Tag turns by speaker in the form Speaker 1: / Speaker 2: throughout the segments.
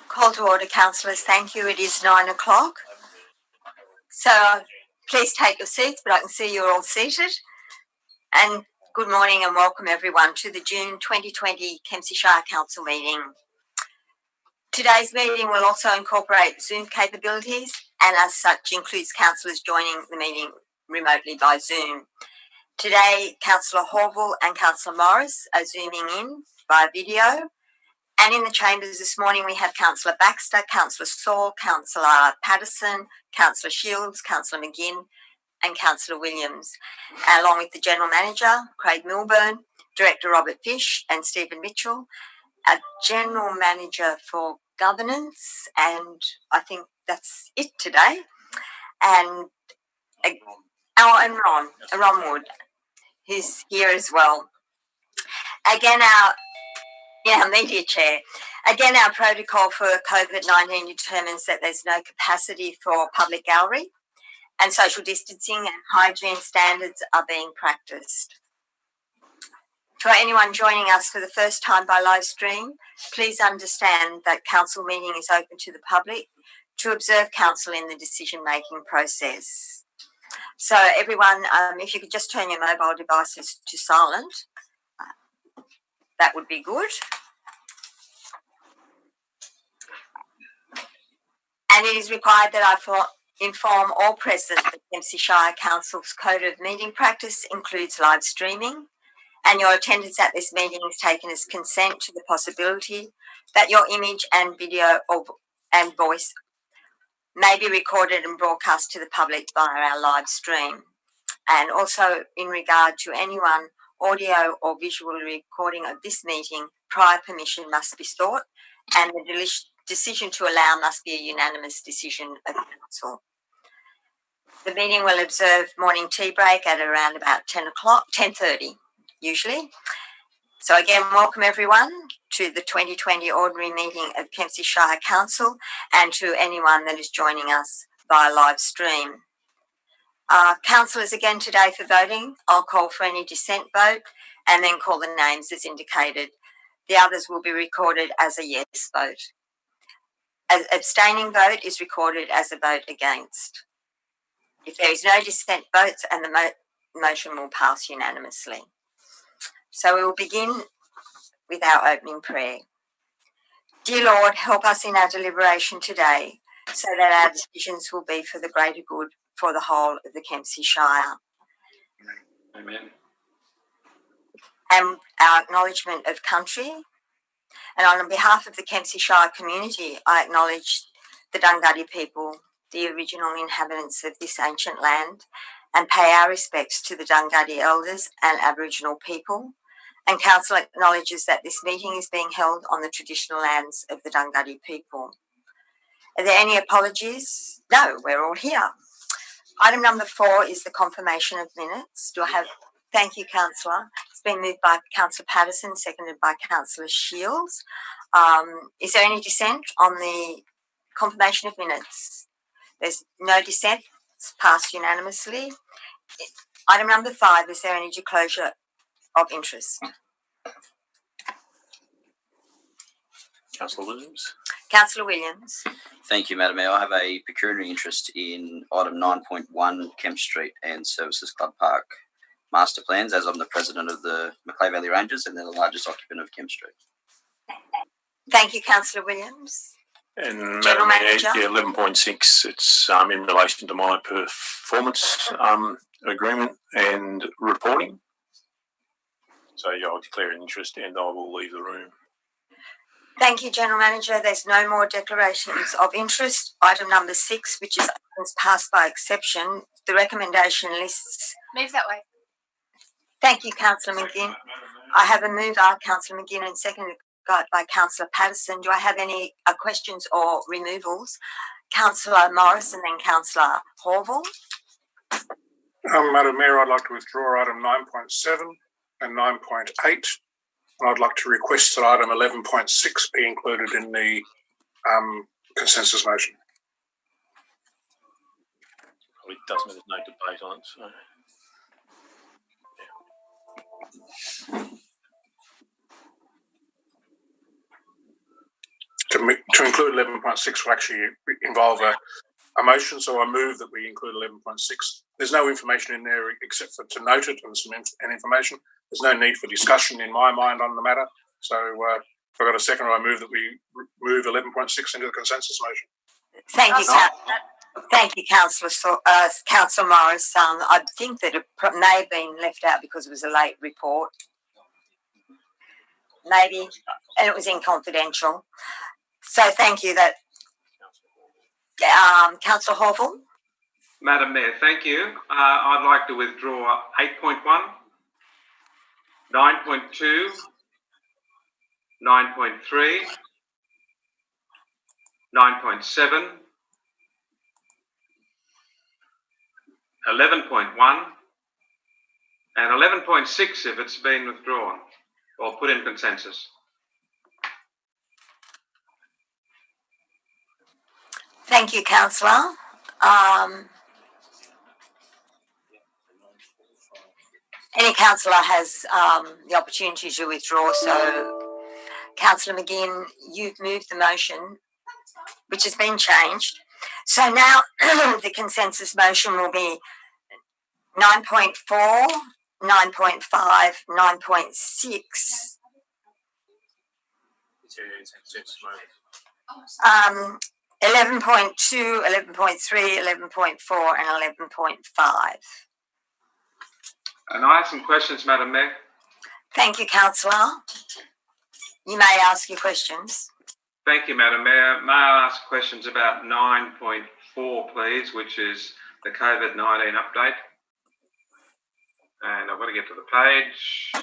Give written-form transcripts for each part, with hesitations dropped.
Speaker 1: Call to order, councillors. Thank you. It is 9 o'clock. So please take your seats, but I can see you're all seated. And good morning and welcome everyone to the June 2020 Kempsey Shire Council meeting. Today's meeting will also incorporate Zoom capabilities and as such includes councillors joining the meeting remotely by Zoom. Today, Councillor Horval and Councillor Morris are zooming in via video. And in the chambers this morning, we have Councillor Baxter, Councillor Saul, Councillor Patterson, Councillor Shields, Councillor McGinn, and Councillor Williams, along with the General Manager, Craig Milburn, Director Robert Fish, and Stephen Mitchell, a General Manager for Governance, and I think that's it today. And Ron Wood, who's here as well. Again, our media chair. Again, our protocol for COVID-19 determines that there's no capacity for public gallery and social distancing and hygiene standards are being practiced. For anyone joining us for the first time by live stream, please understand that council meeting is open to the public to observe council in the decision-making process. So everyone, if you could just turn your mobile devices to silent, that would be good. And it is required that I inform all present that Kempsey Shire Council's Code of Meeting Practice includes live streaming, and your attendance at this meeting is taken as consent to the possibility that your image and video and voice may be recorded and broadcast to the public via our live stream. And also in regard to anyone audio or visual recording of this meeting, prior permission must be sought and the decision to allow must be a unanimous decision of council. The meeting will observe morning tea break at around about 10:30 usually. So again, welcome everyone to the 2020 ordinary meeting of Kempsey Shire Council and to anyone that is joining us via live stream. Councillors again today for voting. I'll call for any dissent vote and then call the names as indicated. The others will be recorded as a yes vote. An abstaining vote is recorded as a vote against. If there is no dissent votes and the motion will pass unanimously. So we will begin with our opening prayer. Dear Lord, help us in our deliberation today so that our decisions will be for the greater good for the whole of the Kempsey Shire.
Speaker 2: Amen.
Speaker 1: And our acknowledgement of country. And on behalf of the Kempsey Shire community, I acknowledge the Dunghutti people, the original inhabitants of this ancient land, and pay our respects to the Dunghutti elders and Aboriginal people. And Council acknowledges that this meeting is being held on the traditional lands of the Dunghutti people. Are there any apologies? No, we're all here. Item number 4 is the confirmation of minutes. Thank you, Councillor. It's been moved by Councillor Patterson, seconded by Councillor Shields. Is there any dissent on the confirmation of minutes? There's no dissent. It's passed unanimously. Item number 5, is there any disclosure of interest?
Speaker 2: Councillor Williams.
Speaker 1: Councillor Williams.
Speaker 3: Thank you, Madam Mayor. I have a pecuniary interest in item 9.1 Kemp Street and Services Club Park master plans, as I'm the president of the Macleay Valley Rangers and they're the largest occupant of Kemp Street.
Speaker 1: Thank you, Councillor Williams.
Speaker 2: And
Speaker 1: General
Speaker 2: Madam Mayor,
Speaker 1: Manager.
Speaker 2: 11.6, it's in relation to my performance agreement and reporting. So I'll declare an interest and I will leave the room.
Speaker 1: Thank you, General Manager. There's no more declarations of interest. Item number 6, which is passed by exception. The recommendation lists.
Speaker 4: Move that way.
Speaker 1: Thank you, Councillor McGinn. I have a move by Councillor McGinn and seconded by Councillor Patterson. Do I have any questions or removals? Councillor Morris and then Councillor Horval.
Speaker 5: Madam Mayor, I'd like to withdraw item 9.7 and 9.8. And I'd like to request that item 11.6 be included in the consensus motion.
Speaker 2: Probably doesn't, there's no debate on it, so. Yeah.
Speaker 5: to include 11.6 will actually involve a motion, so I move that we include 11.6. There's no information in there except for to note it and some information. There's no need for discussion in my mind on the matter. So if I've got a second, I move that we move 11.6 into the consensus motion.
Speaker 1: Thank you, thank you, Councillor Morris. I think that it may have been left out because it was a late report. Maybe, and it was in confidential. So thank you. That Councillor Hawthorne.
Speaker 4: Madam Mayor, thank you. I'd like to withdraw 8.1, 9.2, 9.3, 9.7, 11.1, and 11.6 if it's been withdrawn or put in consensus.
Speaker 1: Thank you, Councillor. Any councillor has the opportunity to withdraw. So, Councillor McGinn, you've moved the motion, which has been changed. So now the consensus motion will be 9.4, 9.5, 9.6. 11.2, 11.3, 11.4 and 11.5.
Speaker 4: And I have some questions, Madam Mayor.
Speaker 1: Thank you, Councillor. You may ask your questions.
Speaker 4: Thank you, Madam Mayor. May I ask questions about 9.4, please, which is the COVID-19 update? And I've got to get to the page.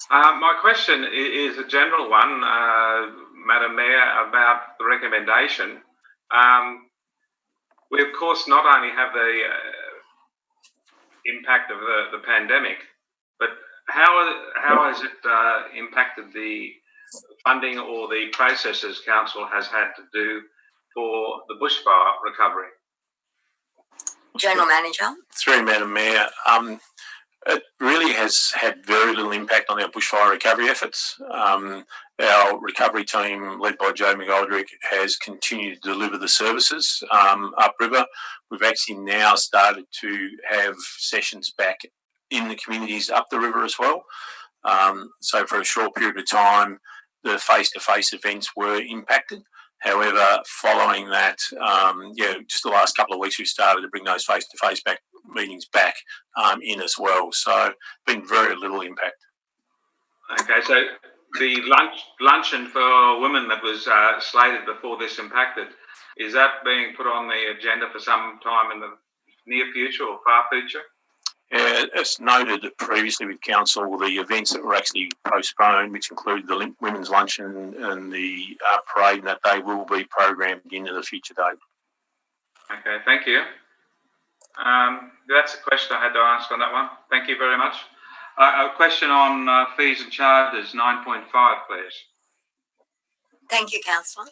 Speaker 4: My question is a general one, Madam Mayor, about the recommendation. We, of course, not only have the impact of the pandemic, but how has it impacted the funding or the processes Council has had to do for the bushfire recovery?
Speaker 1: General Manager.
Speaker 2: Through Madam Mayor, it really has had very little impact on our bushfire recovery efforts. Our recovery team, led by Joe McGoldrick, has continued to deliver the services upriver. We've actually now started to have sessions back in the communities up the river as well. So for a short period of time, the face-to-face events were impacted. However, following that, just the last couple of weeks, we've started to bring those face-to-face meetings back in as well. So, been very little impact.
Speaker 4: Okay, so the luncheon for women that was slated before this impacted, is that being put on the agenda for some time in the near future or far future?
Speaker 2: As noted previously with Council, the events that were actually postponed, which included the women's luncheon and the parade, that they will be programmed into the future date.
Speaker 4: Okay, thank you. That's a question I had to ask on that one. Thank you very much. A question on fees and charges, 9.5, please.
Speaker 1: Thank you, Councillor.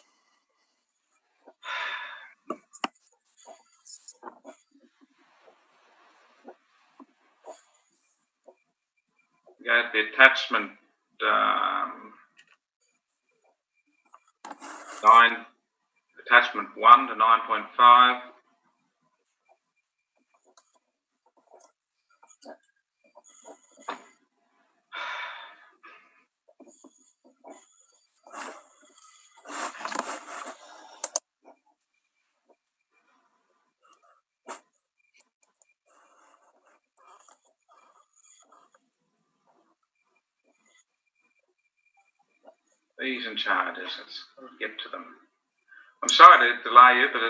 Speaker 4: Yeah, the attachment 1 to 9.5. Fees and charges, let's get to them. I'm sorry to delay you, but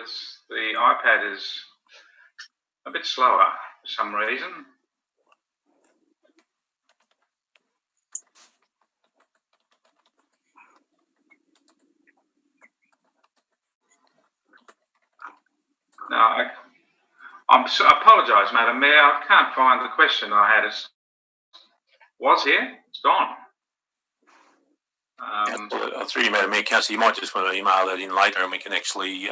Speaker 4: the iPad is a bit slower for some reason. Now, I apologise, Madam Mayor, I can't find the question I had. was here. It's gone.
Speaker 2: Through you, Madam Mayor, Councillor, you might just want to email that in later and we can actually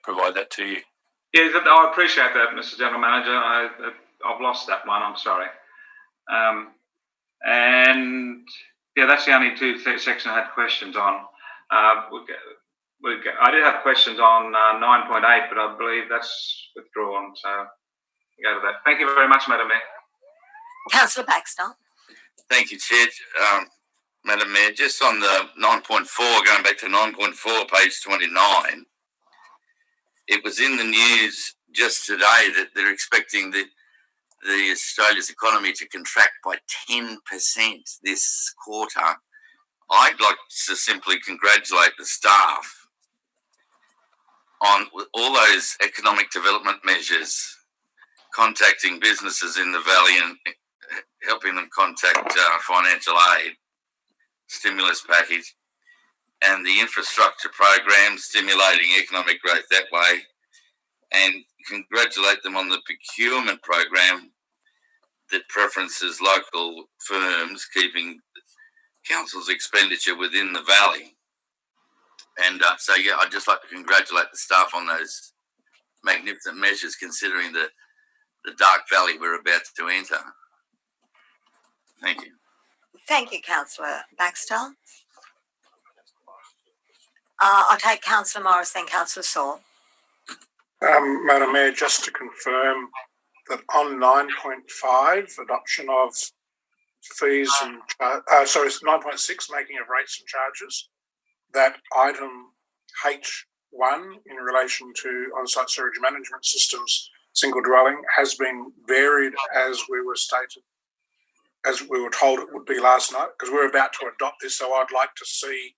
Speaker 2: provide that to you.
Speaker 4: Yeah, I appreciate that, Mr. General Manager. I've lost that one. I'm sorry. And yeah, that's the only two sections I had questions on. I did have questions on 9.8, but I believe that's withdrawn. So go to that. Thank you very much, Madam Mayor.
Speaker 1: Councillor Baxter.
Speaker 6: Thank you, Chair. Madam Mayor, just on the 9.4, going back to 9.4, page 29, it was in the news just today that they're expecting the Australia's economy to contract by 10% this quarter. I'd like to simply congratulate the staff on all those economic development measures, contacting businesses in the Valley and helping them contact financial aid, stimulus package, and the infrastructure program, stimulating economic growth that way, and congratulate them on the procurement program that preferences local firms, keeping council's expenditure within the Valley. And so, yeah, I'd just like to congratulate the staff on those magnificent measures, considering the dark valley we're about to enter. Thank you.
Speaker 1: Thank you, Councillor Baxter. I'll take Councillor Morris, then Councillor Saul.
Speaker 5: Madam Mayor, just to confirm that on 9.5, adoption of fees and 9.6, making of rates and charges, that item H1 in relation to on-site sewage management systems, single dwelling, has been varied as we were told it would be last night, because we're about to adopt this. So I'd like to see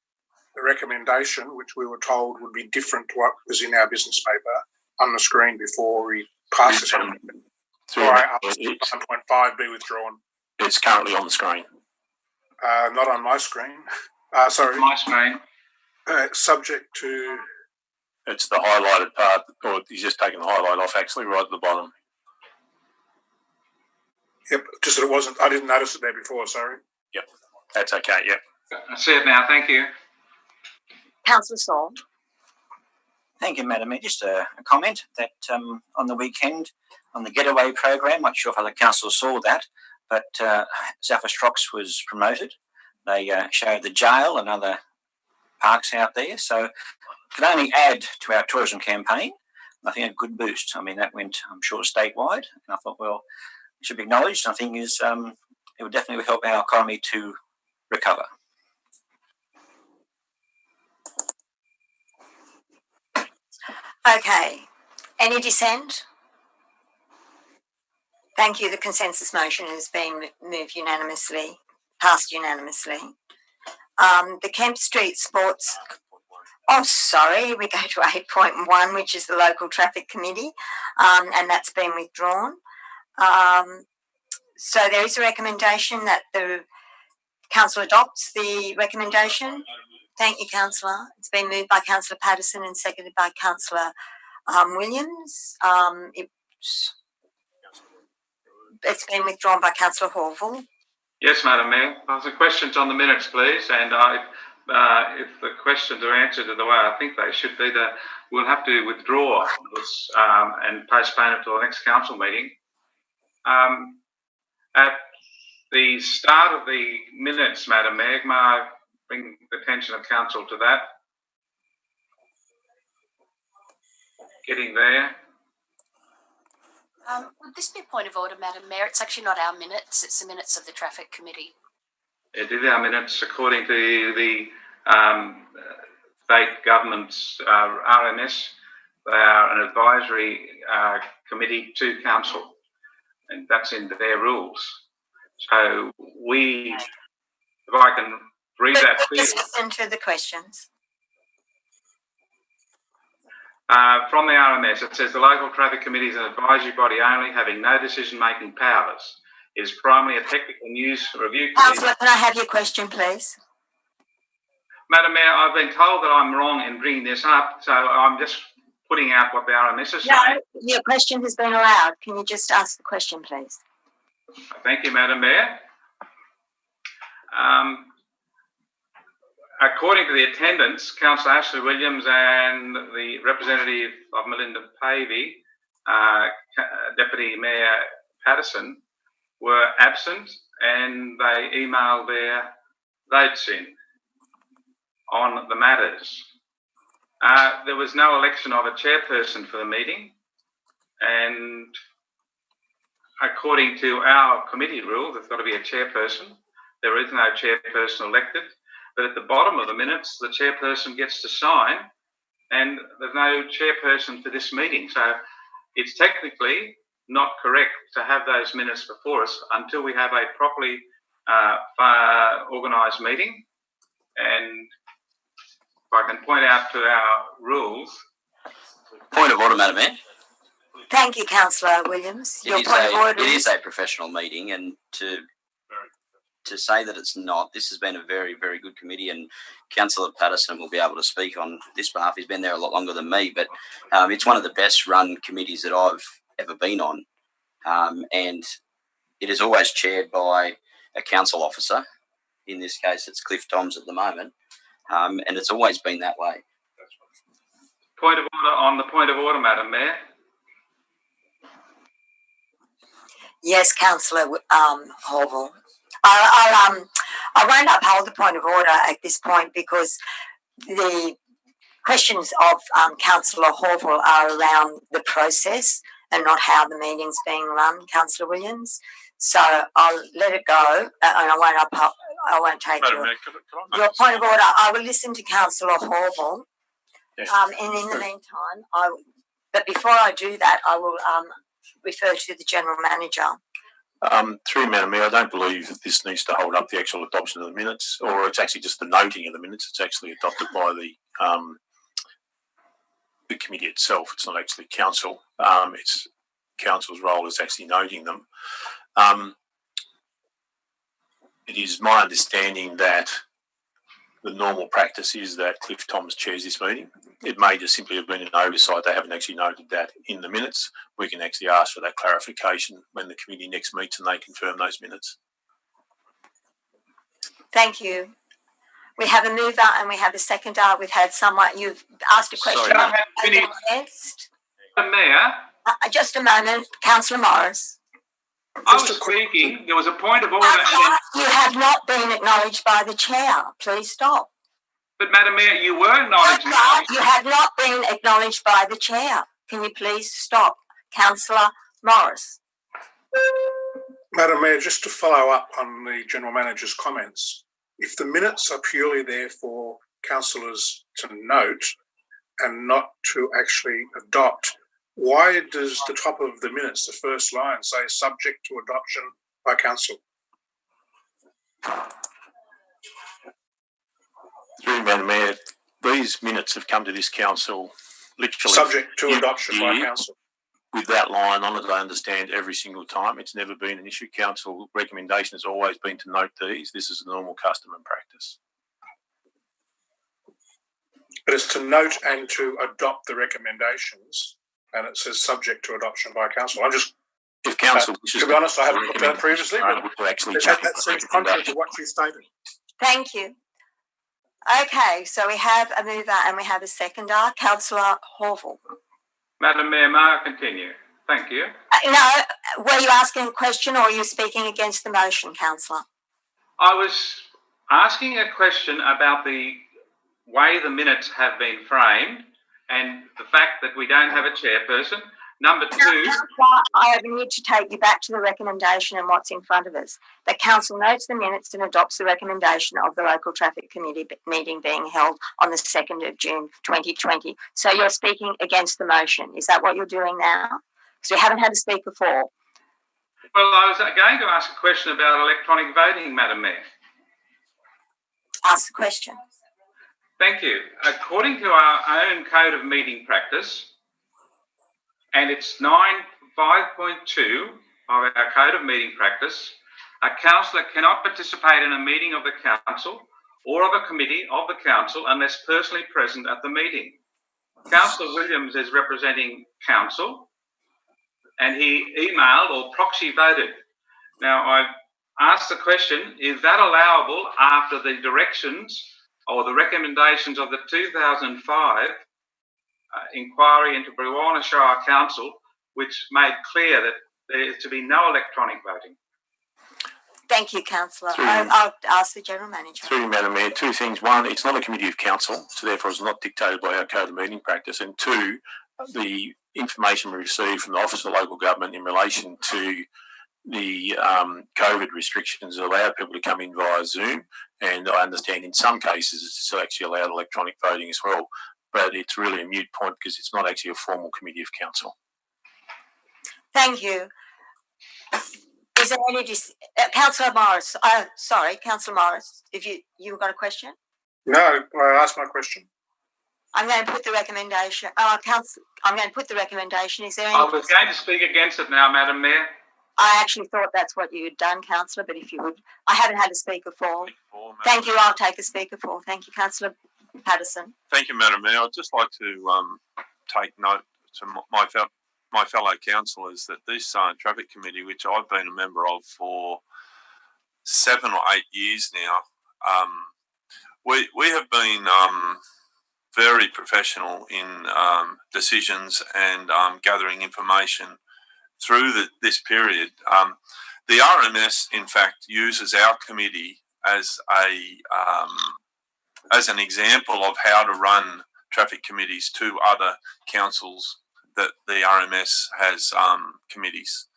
Speaker 5: the recommendation, which we were told would be different to what was in our business paper, on the screen before we pass this on. So I ask 9.5 be withdrawn.
Speaker 2: It's currently on the screen.
Speaker 5: Not on my screen. Sorry.
Speaker 4: My screen.
Speaker 5: Subject to...
Speaker 2: It's the highlighted part, or he's just taken the highlight off, actually, right at the bottom.
Speaker 5: Yep, just that it wasn't... I didn't notice it there before, sorry.
Speaker 2: Yep, that's okay, yep.
Speaker 4: I see it now, thank you.
Speaker 1: Councillor Saul.
Speaker 7: Thank you, Madam Mayor. Just a comment that on the weekend, on the Getaway program, not sure if other councillors saw that, but South Rocks was promoted. They showed the jail and other parks out there, so it can only add to our tourism campaign. I think a good boost. I mean, that went, I'm sure, statewide, and I thought, well, it should be acknowledged. I think it would definitely help our economy to recover.
Speaker 1: Okay. Any dissent? Thank you. The consensus motion has been moved unanimously, passed unanimously. The Kemp Street Sports... Oh, sorry, we go to 8.1, which is the Local Traffic Committee, and that's been withdrawn. So there is a recommendation that the council adopts the recommendation. Thank you, Councillor. It's been moved by Councillor Patterson and seconded by Councillor Williams. It's been withdrawn by Councillor Horville.
Speaker 4: Yes, Madam Mayor. There's a questions on the minutes, please, and if the questions are answered the way I think they should be, we'll have to withdraw this and postpone it to the next council meeting. At the start of the minutes, Madam Mayor, may I bring the attention of council to that? Getting there.
Speaker 8: Would this be a point of order, Madam Mayor? It's actually not our minutes, it's the minutes of the Traffic Committee. It
Speaker 4: is our minutes according to the state government's RMS. They are an advisory committee to council, and that's in their rules. So if I can read that to you.
Speaker 1: Just listen to the questions.
Speaker 4: From the RMS, it says the Local Traffic Committee is an advisory body only, having no decision-making powers. It is primarily a technical news review committee.
Speaker 1: Councillor, can I have your question, please?
Speaker 4: Madam Mayor, I've been told that I'm wrong in bringing this up, so I'm just putting out what the RMS is saying.
Speaker 1: No, your question has been allowed. Can you just ask the question, please?
Speaker 4: Thank you, Madam Mayor. According to the attendance, Councillor Ashley Williams and the representative of Melinda Pavey, Deputy Mayor Patterson, were absent, and they emailed their votes in on the matters. There was no election of a chairperson for the meeting, and according to our committee rule, there's got to be a chairperson. There is no chairperson elected, but at the bottom of the minutes, the chairperson gets to sign, and there's no chairperson for this meeting. So it's technically not correct to have those minutes before us until we have a properly organised meeting. And if I can point out to our rules.
Speaker 3: Point of order, Madam Mayor.
Speaker 1: Thank you, Councillor Williams. Your point of order
Speaker 3: It is a professional meeting, and to say that it's not, this has been a very, very good committee, and Councillor Patterson will be able to speak on this behalf. He's been there a lot longer than me, but it's one of the best run committees that I've ever been on, and it is always chaired by a council officer. In this case, it's Cliff Toms at the moment, and it's always been that way.
Speaker 4: Point of order on the point of order, Madam Mayor.
Speaker 1: Yes, Councillor Horval. I won't uphold the point of order at this point because the questions of Councillor Horval are around the process and not how the meeting's being run, Councillor Williams. So I'll let it go, and I won't take your point of order. I will listen to Councillor Horval, and in the meantime, but before I do that, I will refer to the General Manager.
Speaker 2: Through Madam Mayor, I don't believe that this needs to hold up the actual adoption of the minutes, or it's actually just the noting of the minutes. It's actually adopted by the committee itself. It's not actually council. It's council's role is actually noting them. It is my understanding that the normal practice is that Cliff Toms chairs this meeting. It may just simply have been an oversight. They haven't actually noted that in the minutes. We can actually ask for that clarification when the committee next meets and they confirm those minutes.
Speaker 1: Thank you. We have a mover and we have a seconder. We've had someone, you've asked a question. Next.
Speaker 4: Mayor.
Speaker 1: Just a moment, Councillor Morris.
Speaker 4: I was speaking. There was a point of order.
Speaker 1: You have not been acknowledged by the chair. Please stop.
Speaker 4: But Madam Mayor, you were acknowledged.
Speaker 1: You have not been acknowledged by the chair. Can you please stop, Councillor Morris?
Speaker 5: Madam Mayor, just to follow up on the General Manager's comments, if the minutes are purely there for councillors to note and not to actually adopt, why does the top of the minutes, the first line, say subject to adoption by council?
Speaker 2: Through Madam Mayor, these minutes have come to this council literally
Speaker 5: subject to adoption by council.
Speaker 2: With that line on it, I understand every single time. It's never been an issue. Council recommendation has always been to note these. This is a normal custom and practice.
Speaker 5: But it's to note and to adopt the recommendations, and it says subject to adoption by council. I'm just,
Speaker 2: if council
Speaker 5: to be honest, I haven't looked at it previously, but that seems contrary to what you stated.
Speaker 1: Thank you. Okay, so we have a mover and we have a seconder, Councillor Horval.
Speaker 4: Madam Mayor, may I continue? Thank you.
Speaker 1: No, were you asking a question or are you speaking against the motion, Councillor?
Speaker 4: I was asking a question about the way the minutes have been framed and the fact that we don't have a chairperson. Number two,
Speaker 1: I need to take you back to the recommendation and what's in front of us. The council notes the minutes and adopts the recommendation of the local traffic committee meeting being held on the 2nd of June 2020. So you're speaking against the motion. Is that what you're doing now? Because we haven't had to speak before.
Speaker 4: Well, I was going to ask a question about electronic voting, Madam Mayor.
Speaker 1: Ask the question.
Speaker 4: Thank you. According to our own code of meeting practice, and it's 5.2 of our code of meeting practice, a councillor cannot participate in a meeting of the council or of a committee of the council unless personally present at the meeting. Councillor Williams is representing council and he emailed or proxy voted. Now, I've ask the question, is that allowable after the directions or the recommendations of the 2005 inquiry into Brewarrina Shire Council, which made clear that there is to be no electronic voting?
Speaker 1: Thank you, Councillor. I'll ask the General Manager.
Speaker 2: Through you, Madam Mayor, two things. One, it's not a committee of council, so therefore it's not dictated by our code of meeting practice. And two, the information we received from the Office of Local Government in relation to the COVID restrictions allowed people to come in via Zoom, and I understand in some cases it's actually allowed electronic voting as well. But it's really a moot point because it's not actually a formal committee of council.
Speaker 1: Thank you. Is there any Councillor Morris? Sorry, Councillor Morris. If you got a question?
Speaker 5: No, I asked my question.
Speaker 1: I'm going to put the recommendation. I'm going to put the recommendation. Is there any?
Speaker 4: I was going to speak against it now, Madam Mayor.
Speaker 1: I actually thought that's what you'd done, Councillor. But if you would, I haven't had a speaker for. Thank you. I'll take a speaker for. Thank you, Councillor Patterson.
Speaker 9: Thank you, Madam Mayor. I'd just like to take note to my fellow councillors that this traffic committee, which I've been a member of for 7 or 8 years now, we have been very professional in decisions and gathering information through this period. The RMS, in fact, uses our committee as an example of how to run traffic committees to other councils that the RMS has committees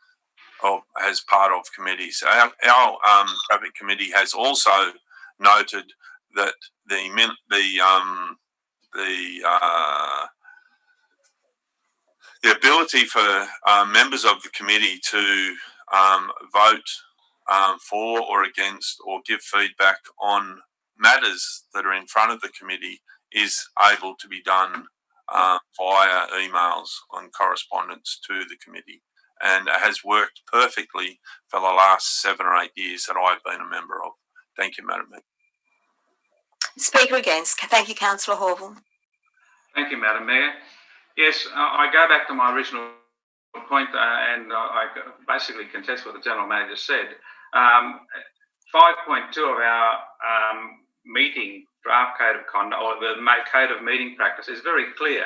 Speaker 9: or has part of committees. Our traffic committee has also noted that the ability for members of the committee to vote for or against or give feedback on matters that are in front of the committee is able to be done via emails and correspondence to the committee, and it has worked perfectly for the last 7 or 8 years that I've been a member of. Thank you, Madam Mayor.
Speaker 1: Speaker against. Thank you, Councillor Horville.
Speaker 4: Thank you, Madam Mayor. Yes, I go back to my original point and I basically contest what the General Manager said. 5.2 of our meeting draft code of conduct, or the code of meeting practice, is very clear.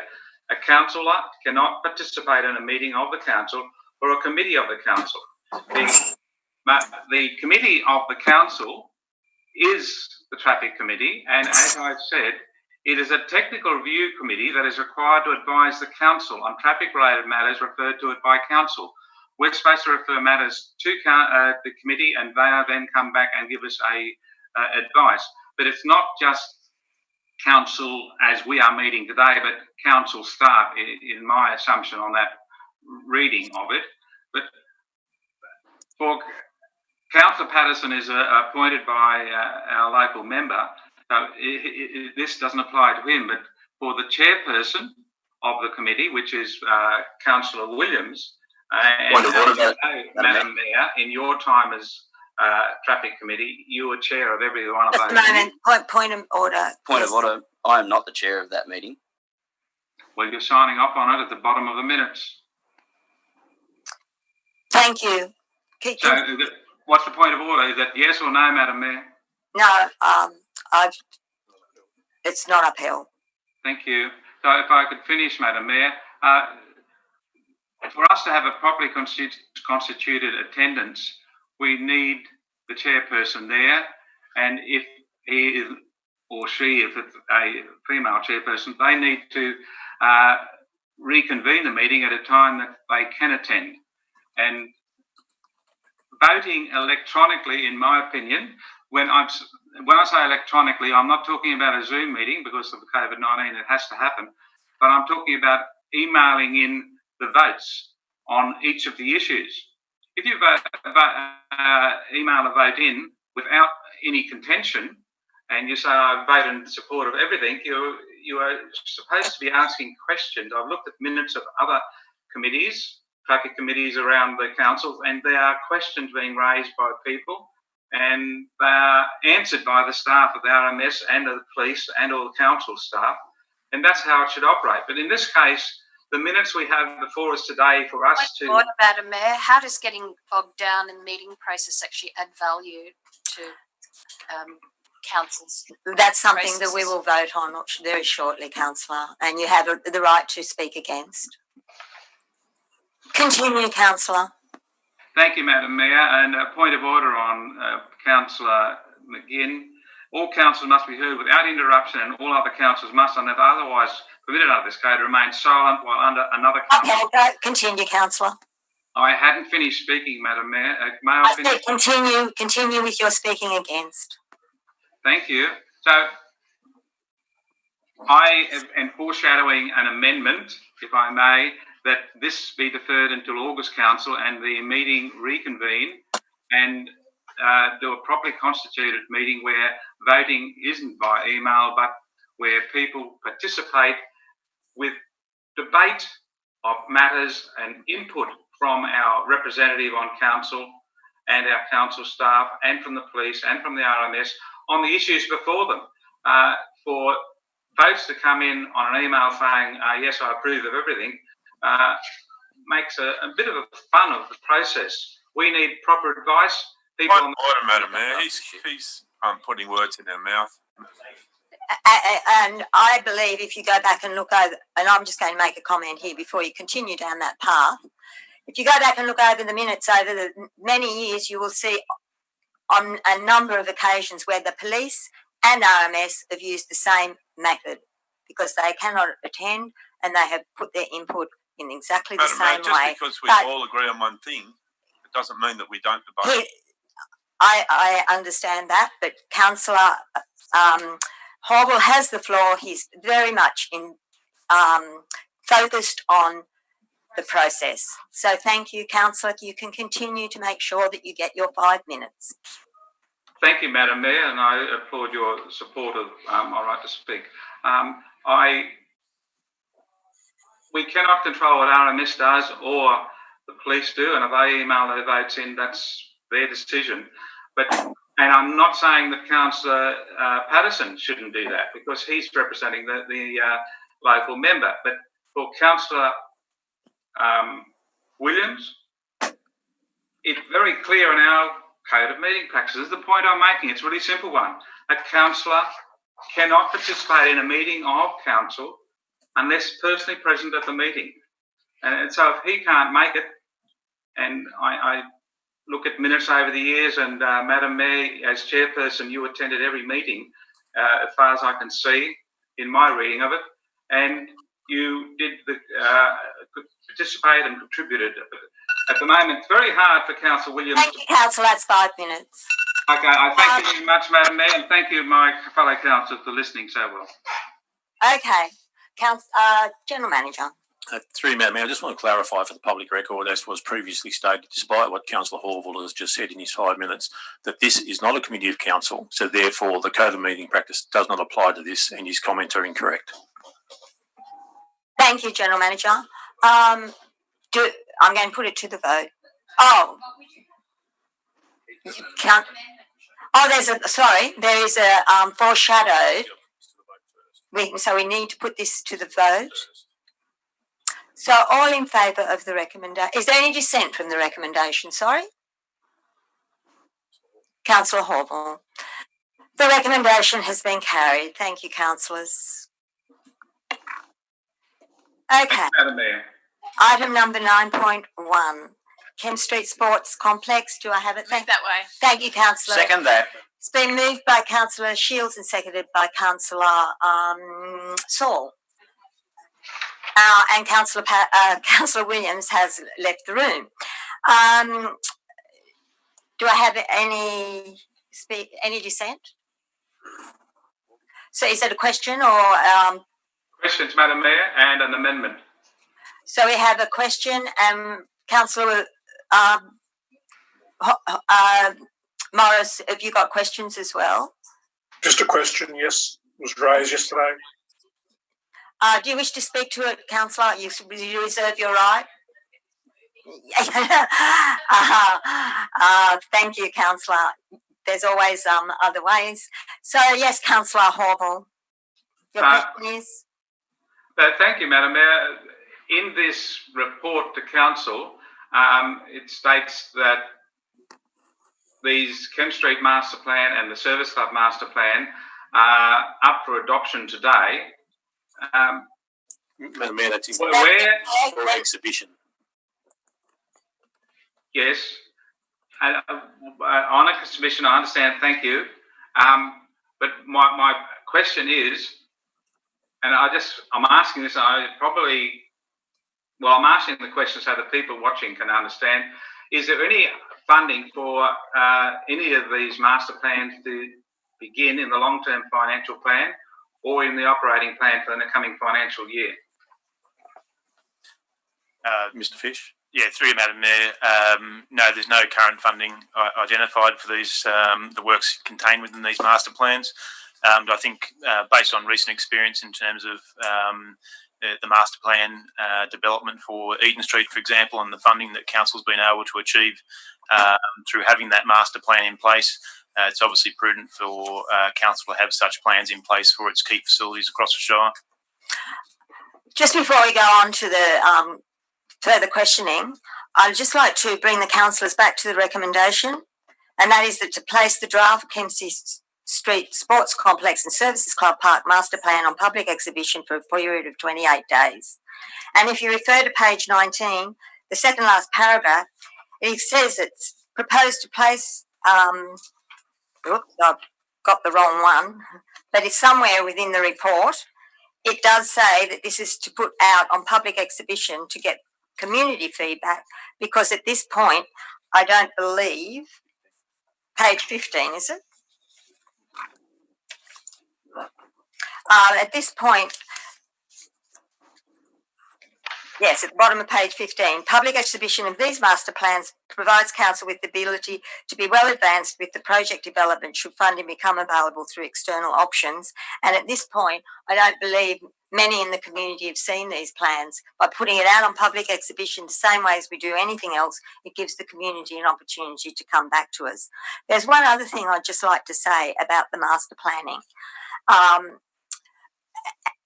Speaker 4: A councillor cannot participate in a meeting of the council or a committee of the council. The committee of the council is the traffic committee, and as I've said, it is a technical review committee that is required to advise the council on traffic-related matters referred to it by council. We're supposed to refer matters to the committee, and they then come back and give us advice. But it's not just council as we are meeting today, but council staff, in my assumption on that reading of it. But for Councillor Patterson is appointed by our local member, so this doesn't apply to him, but for the chairperson of the committee, which is Councillor Williams, and Madam Mayor, in your time as traffic committee, you were chair of every one of those.
Speaker 1: Just a moment. Point of order.
Speaker 3: Point of order. I am not the chair of that meeting.
Speaker 4: Well, you're signing off on it at the bottom of the minutes.
Speaker 1: Thank you.
Speaker 4: So, what's the point of order? Is that yes or no, Madam Mayor?
Speaker 1: No, it's not uphill.
Speaker 4: Thank you. So, if I could finish, Madam Mayor, for us to have a properly constituted attendance, we need the chairperson there, and if he or she, if it's a female chairperson, they need to reconvene the meeting at a time that they can attend. And voting electronically, in my opinion, when I say electronically, I'm not talking about a Zoom meeting because of the COVID-19, it has to happen, but I'm talking about emailing in the votes on each of the issues. If you email a vote in without any contention, and you say I vote in support of everything, you are supposed to be asking questions. I've looked at minutes of other committees, traffic committees around the council, and there are questions being raised by people, and they are answered by the staff of the RMS and of the police and all the council staff, and that's how it should operate. But in this case, the minutes we have before us today for us to.
Speaker 8: Order, Madam Mayor. How does getting bogged down in the meeting process actually add value to councils?
Speaker 1: That's something that we will vote on very shortly, Councillor, and you have the right to speak against. Continue, Councillor.
Speaker 4: Thank you, Madam Mayor. And a point of order on Councillor McGinn. All councillors must be heard without interruption, and all other councillors must, unless otherwise permitted under this code, remain silent while under another councillor.
Speaker 1: Okay, continue, Councillor. I
Speaker 4: hadn't finished speaking, Madam Mayor. May I finish?
Speaker 1: Said continue with your speaking against.
Speaker 4: Thank you. So I am foreshadowing an amendment, if I may, that this be deferred until August Council and the meeting reconvene and do a properly constituted meeting where voting isn't by email, but where people participate with debate of matters and input from our representative on council and our council staff and from the police and from the RMS on the issues before them. For votes to come in on an email saying, yes, I approve of everything, makes a bit of a fun of the process. We need proper advice.
Speaker 9: Order, Madam Mayor. He's putting words in our mouth.
Speaker 1: And I believe if you go back and look over, and I'm just going to make a comment here before you continue down that path, if you go back and look over the minutes over the many years, you will see on a number of occasions where the police and RMS have used the same method because they cannot attend and they have put their input in exactly the same way.
Speaker 9: Just because we all agree on one thing, it doesn't mean that we don't debate.
Speaker 1: I understand that, but Councillor Horville has the floor. He's very much focused on the process. So thank you, Councillor. You can continue to make sure that you get your 5 minutes.
Speaker 4: Thank you, Madam Mayor, and I applaud your support of my right to speak. We cannot control what RMS does or the police do, and if they email their votes in, that's their decision. And I'm not saying that Councillor Patterson shouldn't do that because he's representing the local member. But for Councillor Williams, it's very clear in our Code of Meeting Practices. The point I'm making, it's a really simple one. A councillor cannot participate in a meeting of council unless personally present at the meeting. And so if he can't make it, and I look at minutes over the years, and Madam Mayor, as chairperson, you attended every meeting as far as I can see in my reading of it, and you did participate and contributed. At the moment, it's very hard for Councillor Williams.
Speaker 1: Thank you, Councillor. That's 5 minutes.
Speaker 4: Okay, I thank you very much, Madam Mayor, and thank you, my fellow councillors, for listening so well.
Speaker 1: Okay, General Manager.
Speaker 2: Through you, Madam Mayor, I just want to clarify for the public record, as was previously stated, despite what Councillor Horville has just said in his 5 minutes, that this is not a committee of council, so therefore the Code of Meeting Practice does not apply to this, and his comments are incorrect.
Speaker 1: Thank you, General Manager. I'm going to put it to the vote. Oh, there is a foreshadowed. So we need to put this to the vote. So all in favour of the recommendation. Is there any dissent from the recommendation? Sorry? Councillor Horville. The recommendation has been carried. Thank you, councillors. Okay.
Speaker 4: Madam Mayor.
Speaker 1: Item number 9.1. Kemp Street Sports Complex. Do I have it?
Speaker 8: Move that way.
Speaker 1: Thank you, councillor.
Speaker 7: Second that.
Speaker 1: It's been moved by Councillor Shields and seconded by Councillor Saul. And Councillor Williams has left the room. Do I have any dissent? So is it a question or?
Speaker 4: Questions, Madam Mayor, and an amendment.
Speaker 1: So we have a question. Councillor Morris, have you got questions as well?
Speaker 5: Just a question, yes, was raised yesterday.
Speaker 1: Do you wish to speak to it, Councillor? You reserve your right. Thank you, Councillor. There's always other ways. So, yes, Councillor Horville, your question is?
Speaker 4: Thank you, Madam Mayor. in this report to council, it states that these Kemp Street Master Plan and the Service Club Master Plan are up for adoption today.
Speaker 2: Madam Mayor, that's in
Speaker 4: Where?
Speaker 2: for exhibition.
Speaker 4: Yes. On exhibition, I understand. Thank you. But my question is, and I'm asking this. I'm asking the question so that people watching can understand. Is there any funding for any of these master plans to begin in the long-term financial plan or in the operating plan for the coming financial year?
Speaker 2: Mr. Fish?
Speaker 10: Yeah, through you, Madam Mayor. No, there's no current funding identified for these the works contained within these master plans. But I think based on recent experience in terms of the master plan development for Eden Street, for example, and the funding that council's been able to achieve through having that master plan in place, it's obviously prudent for council to have such plans in place for its key facilities across the Shire.
Speaker 1: Just before we go on to the further questioning, I'd just like to bring the councillors back to the recommendation, and that is that to place the draft Kempsey Street Sports Complex and Services Club Park Master Plan on public exhibition for a period of 28 days. And if you refer to page 19, the second last paragraph, it says it's proposed to place, oops, I've got the wrong one, but it's somewhere within the report. It does say that this is to put out on public exhibition to get community feedback, because at this point, I don't believe, page 15, is it? At this point, yes, at the bottom of page 15, public exhibition of these master plans provides council with the ability to be well advanced with the project development should funding become available through external options. And at this point, I don't believe many in the community have seen these plans. By putting it out on public exhibition the same way as we do anything else, it gives the community an opportunity to come back to us. There's one other thing I'd just like to say about the master planning.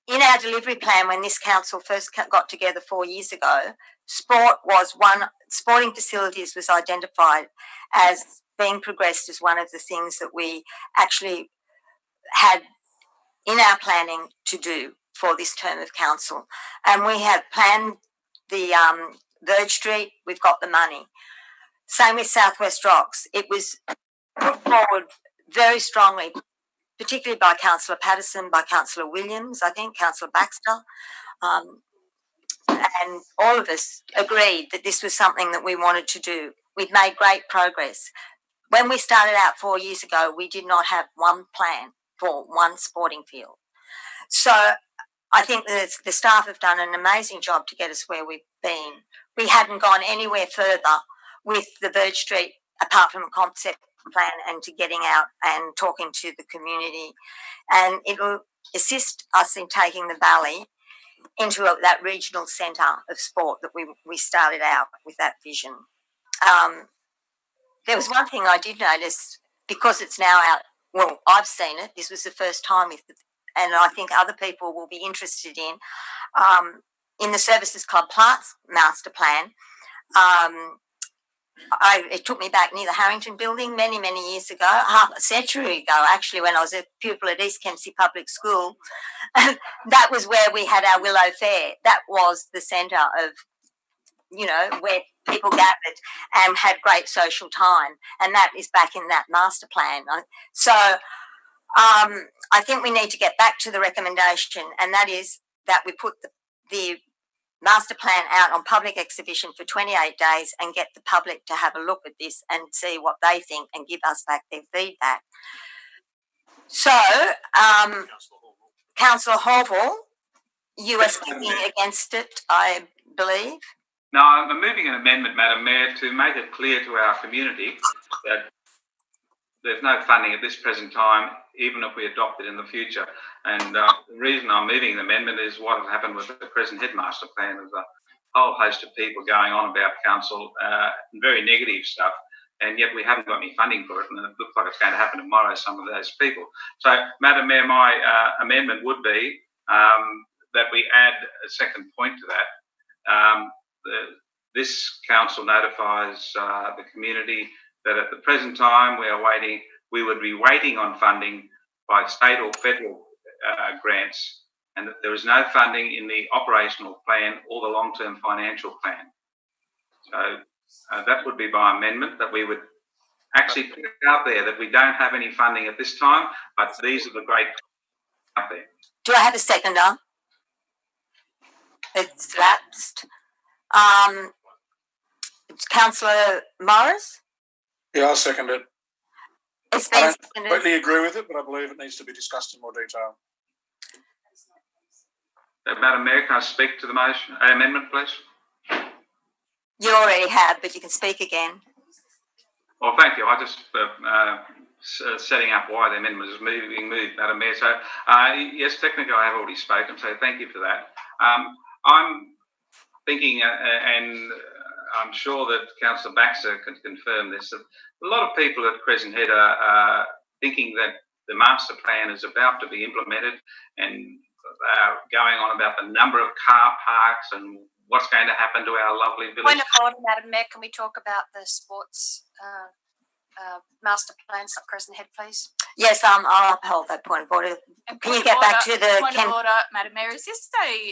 Speaker 1: In our delivery plan, when this council first got together 4 years ago, sporting facilities was identified as being progressed as one of the things that we actually had in our planning to do for this term of council. And we have planned the Verge Street, we've got the money. Same with Southwest Rocks. It was put forward very strongly, particularly by Councillor Patterson, by Councillor Williams, I think, Councillor Baxter, and all of us agreed that this was something that we wanted to do. We'd made great progress. When we started out 4 years ago, we did not have one plan for one sporting field. So I think that the staff have done an amazing job to get us where we've been. We hadn't gone anywhere further with the Verge Street, apart from a concept plan and to getting out and talking to the community, and it will assist us in taking the valley into that regional centre of sport that we started out with that vision. There was one thing I did notice, because it's now out, well, I've seen it, this was the first time and I think other people will be interested in the Services Club Master Plan. It took me back near the Harrington building many, many years ago, half a century ago, actually, when I was a pupil at East Kempsey Public School. That was where we had our Willow Fair. That was the centre of, where people gathered and had great social time. And that is back in that master plan. So I think we need to get back to the recommendation, and that is that we put the master plan out on public exhibition for 28 days and get the public to have a look at this and see what they think and give us back their feedback. So, Councillor Horval, you are speaking against it, I believe.
Speaker 4: No, I'm moving an amendment, Madam Mayor, to make it clear to our community that there's no funding at this present time, even if we adopt it in the future. And the reason I'm moving the amendment is what has happened with the present headmaster plan. There's a whole host of people going on about council, very negative stuff, and yet we haven't got any funding for it, and it looks like it's going to happen tomorrow, some of those people. So, Madam Mayor, my amendment would be that we add a second point to that, this council notifies the community that at the present time we would be waiting on funding by state or federal grants, and that there is no funding in the operational plan or the long-term financial plan. So that would be by amendment, that we would actually put it out there that we don't have any funding at this time, but these are the great out there.
Speaker 1: Do I have a seconder? It's lapsed. Councillor Morris?
Speaker 5: Yeah, I'll second it.
Speaker 1: It's
Speaker 5: I
Speaker 1: been
Speaker 5: don't
Speaker 1: seconded.
Speaker 5: completely agree with it, but I believe it needs to be discussed in more detail.
Speaker 4: Madam Mayor, can I speak to the motion, amendment, please?
Speaker 1: You already have, but you can speak again.
Speaker 4: Well, thank you. I just setting up why the amendment is being moved, Madam Mayor. So, yes, technically I have already spoken, so thank you for that. I'm thinking, and I'm sure that Councillor Baxter can confirm this, that a lot of people at Crescent Head are thinking that the master plan is about to be implemented and going on about the number of car parks and what's going to happen to our lovely village.
Speaker 8: Point of order, Madam Mayor, can we talk about the sports master plans at Crescent Head, please?
Speaker 1: Yes, I'll uphold that point of order. Can you get back to the
Speaker 11: point of order, Madam Mayor? Is this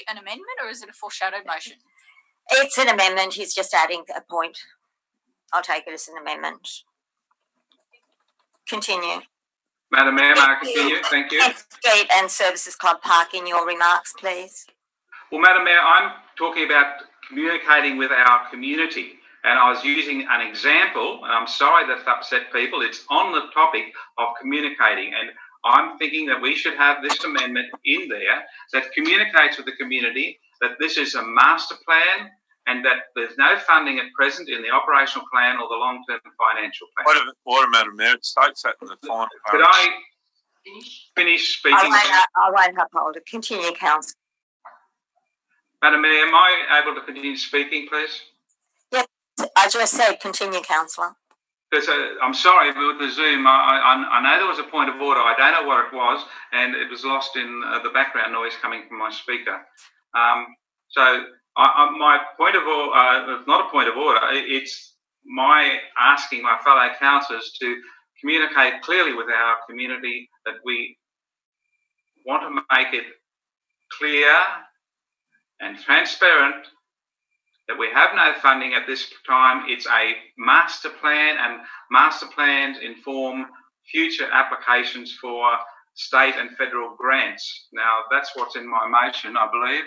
Speaker 11: an amendment or is it a foreshadowed motion?
Speaker 1: It's an amendment. He's just adding a point. I'll take it as an amendment. Continue.
Speaker 4: Madam Mayor, may I continue? Thank you.
Speaker 1: Street and Services Club Park in your remarks, please.
Speaker 4: Well, Madam Mayor, I'm talking about communicating with our community, and I was using an example, and I'm sorry that's upset people. It's on the topic of communicating, and I'm thinking that we should have this amendment in there that communicates with the community that this is a master plan and that there's no funding at present in the operational plan or the long-term financial plan.
Speaker 9: Order, Madam Mayor. It states that in the final paragraph.
Speaker 4: Could I finish speaking?
Speaker 1: I won't uphold it. Continue, Council.
Speaker 4: Madam Mayor, am I able to continue speaking, please?
Speaker 1: Yes, I just said continue, Councillor.
Speaker 4: Because I'm sorry, but with the Zoom, I know there was a point of order. I don't know what it was, and it was lost in the background noise coming from my speaker. My point of order, it's not a point of order, it's my asking my fellow councillors to communicate clearly with our community that we want to make it clear and transparent that we have no funding at this time. It's a master plan, and master plans inform future applications for state and federal grants. Now, that's what's in my motion, I believe.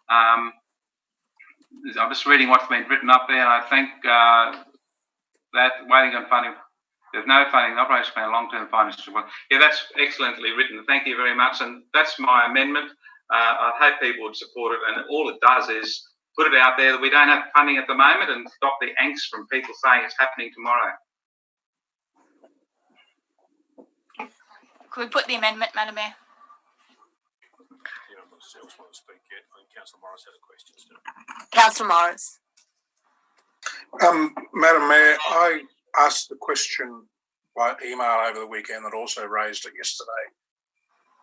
Speaker 4: I'm just reading what's been written up there, and I think that waiting on funding, there's no funding in the operation plan, long-term financial. Yeah, that's excellently written. Thank you very much, and that's my amendment. I hope people would support it, and all it does is put it out there that we don't have funding at the moment and stop the angst from people saying it's happening tomorrow.
Speaker 11: Could we put the amendment, Madam Mayor?
Speaker 2: Else want to speak yet? I think Councillor Morris had a question still.
Speaker 1: Councillor Morris.
Speaker 5: Madam Mayor, I asked the question by email over the weekend that also raised it yesterday,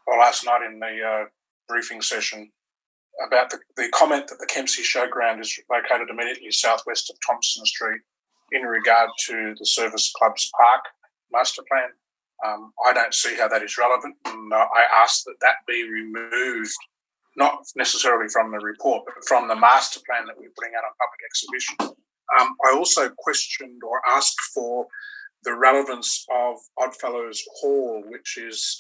Speaker 5: or last night in the briefing session, about the comment that the Kempsey Showground is located immediately southwest of Thompson Street in regard to the Service Club's Park master plan. I don't see how that is relevant, and I asked that be removed, not necessarily from the report, but from the master plan that we're putting out on public exhibition. I also questioned or asked for the relevance of Oddfellows Hall, which is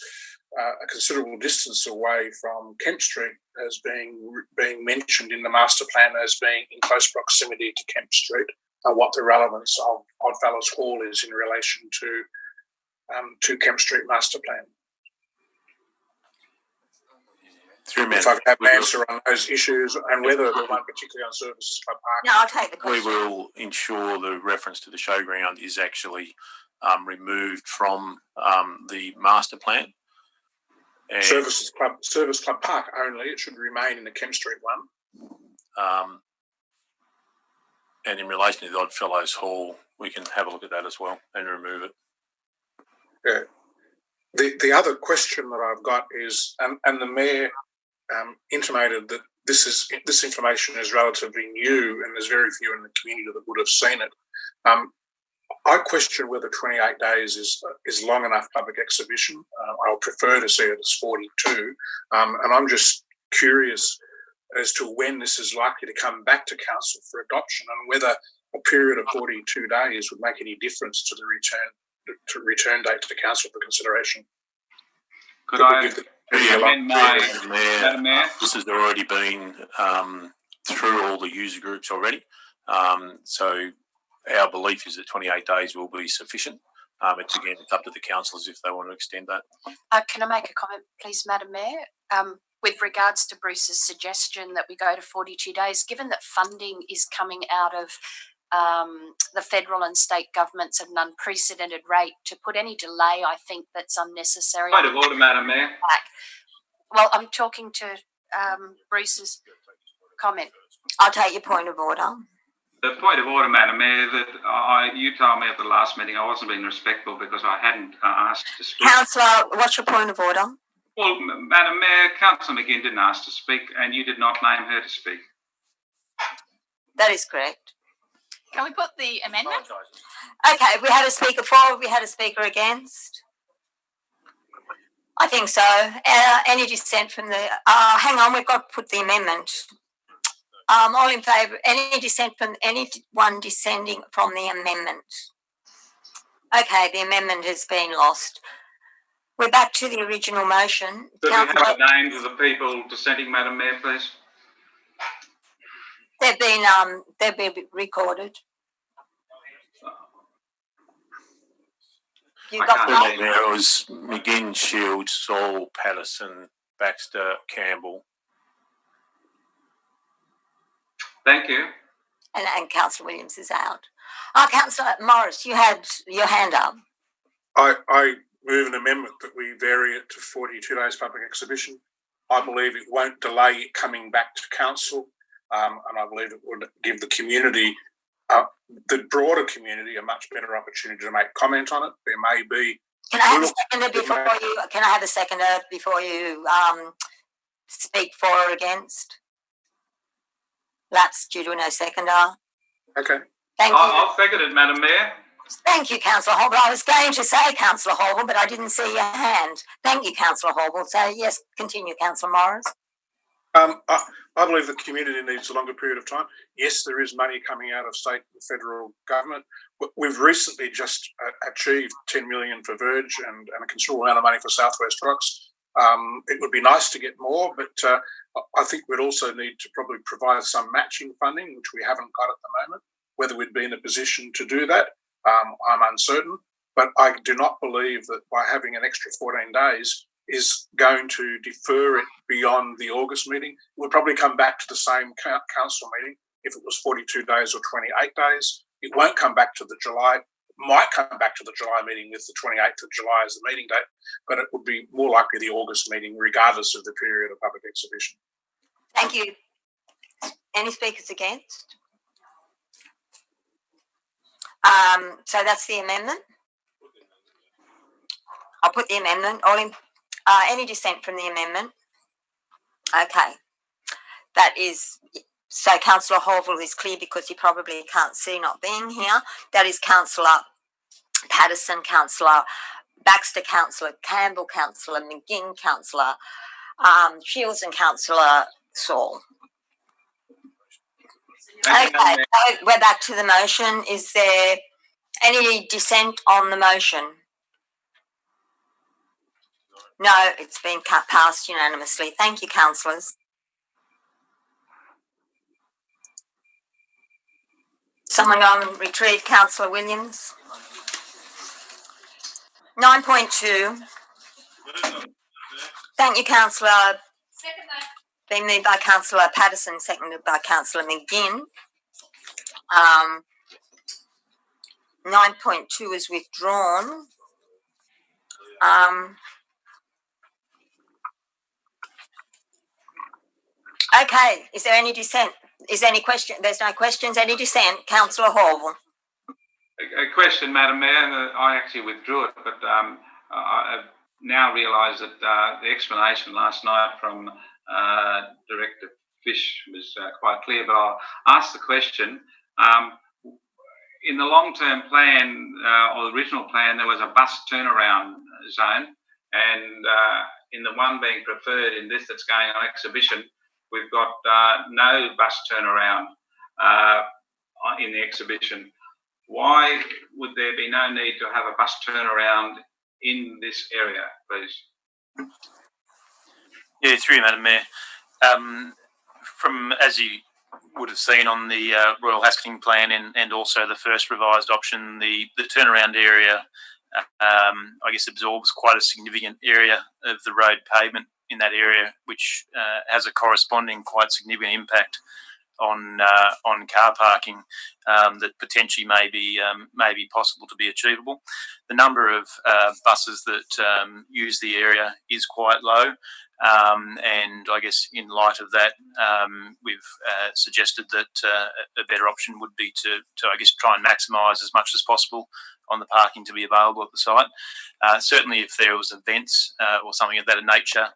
Speaker 5: a considerable distance away from Kemp Street, as being mentioned in the master plan as being in close proximity to Kemp Street, and what the relevance of Oddfellows Hall is in relation to Kemp Street master plan. If I could have an answer on those issues and whether the one particularly on Services Club Park.
Speaker 1: No, I'll take the question.
Speaker 2: We will ensure the reference to the showground is actually removed from the master plan. And
Speaker 5: Service Club Park only. It should remain in the Kemp Street one.
Speaker 2: And in relation to the Oddfellows Hall, we can have a look at that as well and remove it.
Speaker 5: Yeah. The other question that I've got is, and the Mayor intimated that this information is relatively new, and there's very few in the community that would have seen it. I question whether 28 days is long enough public exhibition. I would prefer to see it as 42, and I'm just curious as to when this is likely to come back to council for adoption, and whether a period of 42 days would make any difference to the return date to council for consideration.
Speaker 4: Could I amend Madam Mayor?
Speaker 2: This has already been through all the user groups already. So our belief is that 28 days will be sufficient. It's up to the councillors if they want to extend that.
Speaker 8: Can I make a comment, please, Madam Mayor? With regards to Bruce's suggestion that we go to 42 days, given that funding is coming out of the federal and state governments at an unprecedented rate, to put any delay, I think that's unnecessary.
Speaker 4: Point of order, Madam Mayor.
Speaker 8: Well, I'm talking to Bruce's comment.
Speaker 1: I'll take your point of order.
Speaker 4: The point of order, Madam Mayor, that you told me at the last meeting I wasn't being respectful because I hadn't asked to speak.
Speaker 1: Councillor, what's your point of order?
Speaker 4: Well, Madam Mayor, Councillor McGinn didn't ask to speak, and you did not name her to speak.
Speaker 1: That is correct.
Speaker 11: Can we put the amendment?
Speaker 1: Okay, we had a speaker for, we had a speaker against. I think so. Any dissent from the, hang on, we've got to put the amendment. All in favour, any dissent from anyone dissenting from the amendment? Okay, the amendment has been lost. We're back to the original motion.
Speaker 4: Could we have the names of the people dissenting, Madam Mayor, please?
Speaker 1: They've been recorded. You got the
Speaker 2: There was McGinn, Shields, Saul, Patterson, Baxter, Campbell.
Speaker 4: Thank you.
Speaker 1: And Councillor Williams is out. Councillor Morris, you had your hand up.
Speaker 5: I move an amendment that we vary it to 42 days public exhibition. I believe it won't delay it coming back to council, and I believe it would give the community, the broader community, a much better opportunity to make comment on it. There may be.
Speaker 1: Can I have a seconder before you? Can I have a seconder before you speak for or against? Lapse due to no seconder.
Speaker 5: Okay.
Speaker 1: Thank you.
Speaker 4: I'll second it, Madam Mayor.
Speaker 1: Thank you, Councillor Holbrook. I was going to say Councillor Holbrook, but I didn't see your hand. Thank you, Councillor Holbrook. So, yes, continue, Councillor Morris.
Speaker 5: I believe the community needs a longer period of time. Yes, there is money coming out of state and federal government. We've recently just achieved 10 million for Verge and a considerable amount of money for Southwest Rocks. It would be nice to get more, but I think we'd also need to probably provide some matching funding, which we haven't got at the moment. Whether we'd be in a position to do that, I'm uncertain. But I do not believe that by having an extra 14 days is going to defer it beyond the August meeting. We'll probably come back to the same council meeting if it was 42 days or 28 days. It won't come back to the July. Might come back to the July meeting with the 28th of July as the meeting date, but it would be more likely the August meeting regardless of the period of public exhibition.
Speaker 1: Thank you. Any speakers against? So that's the amendment. I'll put the amendment. All in, any dissent from the amendment? Okay. That is, so Councillor Holville is clear because he probably can't see not being here. That is Councillor Patterson, Councillor Baxter, Councillor Campbell, Councillor McGinn, Councillor Shields and Councillor Saul. Okay, so we're back to the motion. Is there any dissent on the motion? No, it's been passed unanimously. Thank you, councillors. Someone go and retrieve Councillor Williams. 9.2. Thank you, Councillor.
Speaker 11: Second that.
Speaker 1: Been moved by Councillor Patterson, seconded by Councillor McGinn. 9.2 is withdrawn. Okay, is there any dissent? Is there any question? There's no questions. Any dissent? Councillor Horval.
Speaker 4: A question, Madam Mayor. I actually withdrew it, but I now realise that the explanation last night from Director Fish was quite clear, but I'll ask the question. In the long-term plan or the original plan, there was a bus turnaround zone, and in the one being preferred in this that's going on exhibition, we've got no bus turnaround in the exhibition. Why would there be no need to have a bus turnaround in this area, please?
Speaker 10: Yeah, through you, Madam Mayor. From, as you would have seen on the Royal Hasking Plan and also the first revised option, the turnaround area, I guess, absorbs quite a significant area of the road pavement in that area, which has a corresponding quite significant impact on car parking that potentially may be possible to be achievable. The number of buses that use the area is quite low. And I guess in light of that, we've suggested that a better option would be to I guess try and maximise as much as possible on the parking to be available at the site. Certainly, if there was events or something of that nature,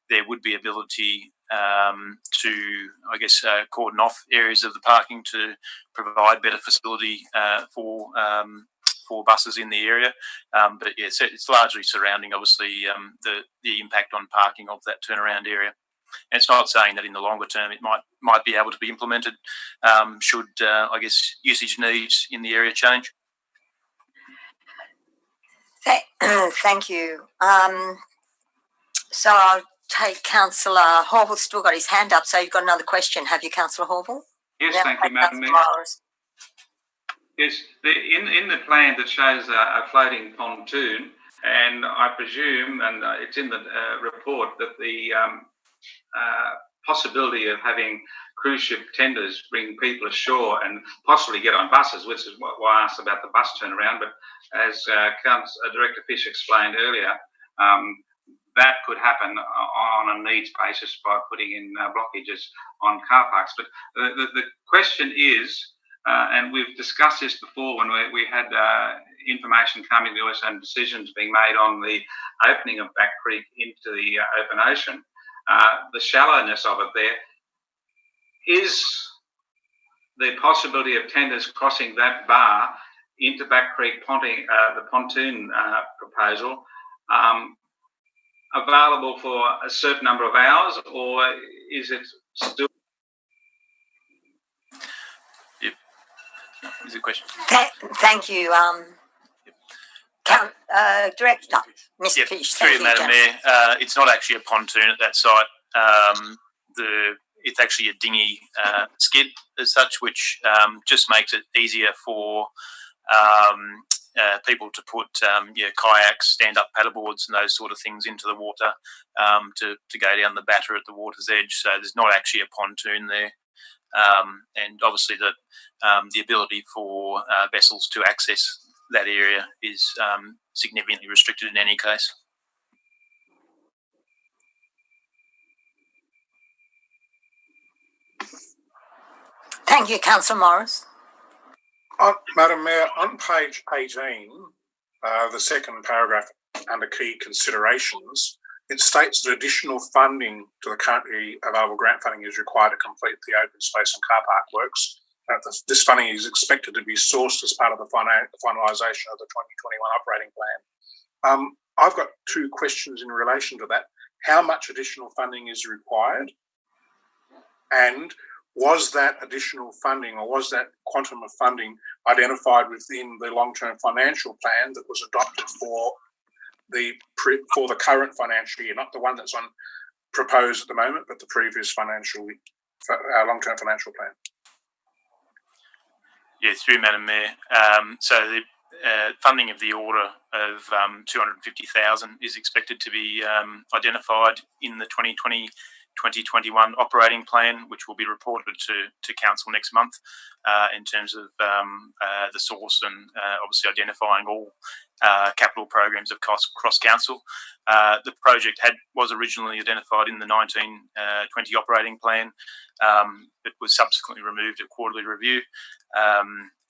Speaker 10: there would be ability to I guess cordon off areas of the parking to provide better facility for buses in the area, but yeah, it's largely surrounding obviously the impact on parking of that turnaround area. And it's not saying that in the longer term it might be able to be implemented should I guess usage needs in the area change.
Speaker 1: Thank you. So I'll take Councillor Horville's still got his hand up, so you've got another question, have you, Councillor Horville?
Speaker 4: Yes, thank you, Madam Mayor. Yes, in the plan that shows a floating pontoon, and I presume, and it's in the report, that the possibility of having cruise ship tenders bring people ashore and possibly get on buses, which is why I asked about the bus turnaround, but as Director Fish explained earlier, that could happen on a needs basis by putting in blockages on car parks. But the question is, and we've discussed this before when we had information coming to us and decisions being made on the opening of Back Creek into the open ocean, the shallowness of it there. Is the possibility of tenders crossing that bar into Back Creek, the pontoon proposal, available for a certain number of hours, or is it still?
Speaker 10: Is it a question?
Speaker 1: Thank you, Director, Mr. Fish.
Speaker 10: Thank you, Madam Mayor. It's not actually a pontoon at that site. It's actually a dinghy skid as such, which just makes it easier for people to put kayaks, stand-up paddleboards and those sort of things into the water to go down the batter at the water's edge. So there's not actually a pontoon there. And obviously the ability for vessels to access that area is significantly restricted in any case.
Speaker 1: Thank you, Councillor Morris.
Speaker 5: Madam Mayor, on page 18, the second paragraph under key considerations, it states that additional funding to the currently available grant funding is required to complete the open space and car park works. This funding is expected to be sourced as part of the finalisation of the 2021 operating plan. I've got two questions in relation to that. How much additional funding is required? And was that additional funding, or was that quantum of funding identified within the long-term financial plan that was adopted for the current financial year, not the one that's on proposed at the moment, but the previous long-term financial plan?
Speaker 10: Yeah, through Madam Mayor. So the funding of the order of 250,000 is expected to be identified in the 2021 operating plan, which will be reported to Council next month in terms of the source and obviously identifying all capital programs of cost across Council. The project was originally identified in the 1920 operating plan. It was subsequently removed at quarterly review.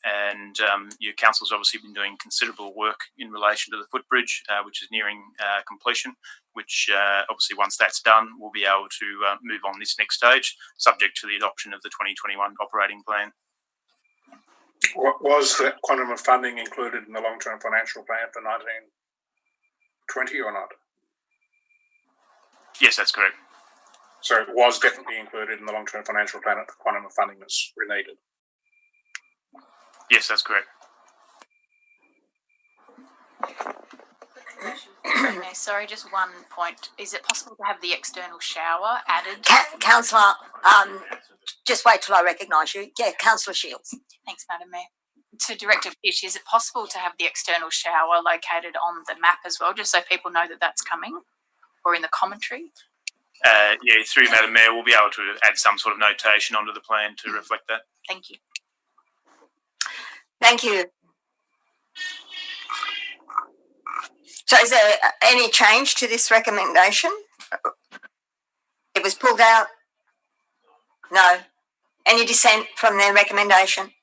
Speaker 10: and your council's obviously been doing considerable work in relation to the footbridge, which is nearing completion, which obviously once that's done, we'll be able to move on this next stage, subject to the adoption of the 2021 operating plan.
Speaker 5: Was that quantum of funding included in the long-term financial plan for 1920 or not?
Speaker 10: Yes, that's correct.
Speaker 5: So it was definitely included in the long-term financial plan at the quantum of funding that's needed.
Speaker 10: Yes, that's correct.
Speaker 11: Okay, sorry, just one point. Is it possible to have the external shower added?
Speaker 1: Councillor, just wait till I recognise you. Yeah, Councillor Shields.
Speaker 11: Thanks, Madam Mayor. To Director Fish, is it possible to have the external shower located on the map as well, just so people know that that's coming, or in the commentary?
Speaker 10: Yeah, through Madam Mayor, we'll be able to add some sort of notation onto the plan to reflect that.
Speaker 11: Thank you.
Speaker 1: Thank you. So is there any change to this recommendation? It was pulled out? No. Any dissent from their recommendation?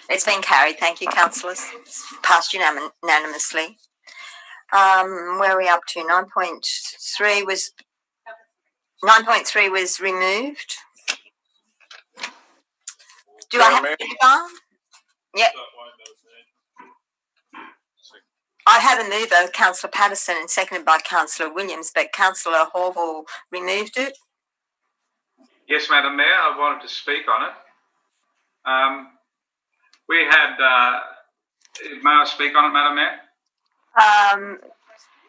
Speaker 1: It's been carried. Thank you, councillors. It's passed unanimously. Where are we up to? 9.3 was removed. Do I have to move on? Yep. I have a mover, Councillor Patterson, and seconded by Councillor Williams, but Councillor Horval removed it.
Speaker 4: Yes, Madam Mayor, I wanted to speak on it. We had, may I speak on it, Madam Mayor?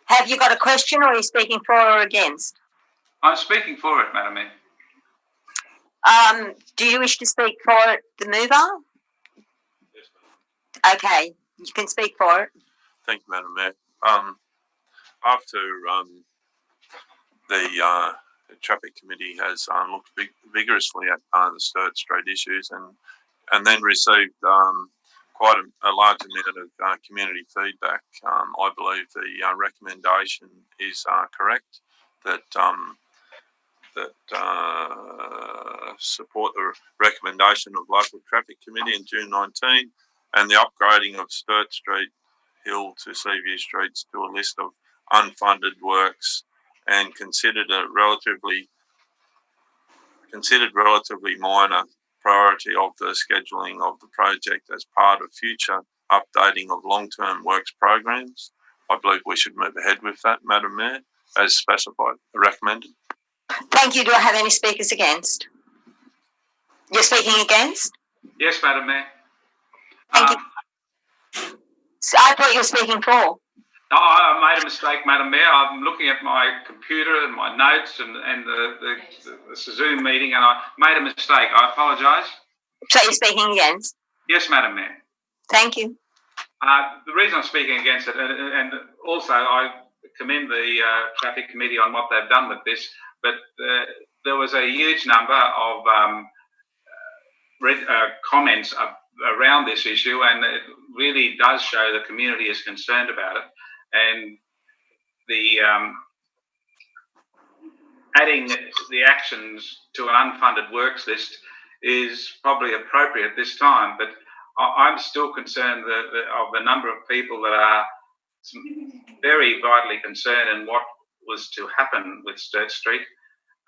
Speaker 1: Have you got a question, or are you speaking for or against?
Speaker 4: I'm speaking for it, Madam Mayor.
Speaker 1: Do you wish to speak for it, the mover?
Speaker 9: Yes, ma'am.
Speaker 1: Okay, you can speak for it.
Speaker 9: Thank you, Madam Mayor. After the Traffic Committee has looked vigorously at the Sturt Street issues and then received quite a large amount of community feedback, I believe the recommendation is correct, that support the recommendation of local traffic committee in June 19 and the upgrading of Sturt Street Hill to Seaview Streets to a list of unfunded works and considered relatively minor priority of the scheduling of the project as part of future updating of long-term works programs. I believe we should move ahead with that, Madam Mayor, as specified, recommended.
Speaker 1: Thank you. Do I have any speakers against? You're speaking against?
Speaker 4: Yes, Madam Mayor.
Speaker 1: Thank you. So I thought you were speaking for.
Speaker 4: No, I made a mistake, Madam Mayor. I'm looking at my computer and my notes and the Zoom meeting, and I made a mistake. I apologise.
Speaker 1: So you're speaking against?
Speaker 4: Yes, Madam Mayor.
Speaker 1: Thank you.
Speaker 4: The reason I'm speaking against it, and also I commend the Traffic Committee on what they've done with this, but there was a huge number of comments around this issue, and it really does show the community is concerned about it. And the adding the actions to an unfunded works list is probably appropriate this time, but I'm still concerned of the number of people that are very vitally concerned in what was to happen with Sturt Street.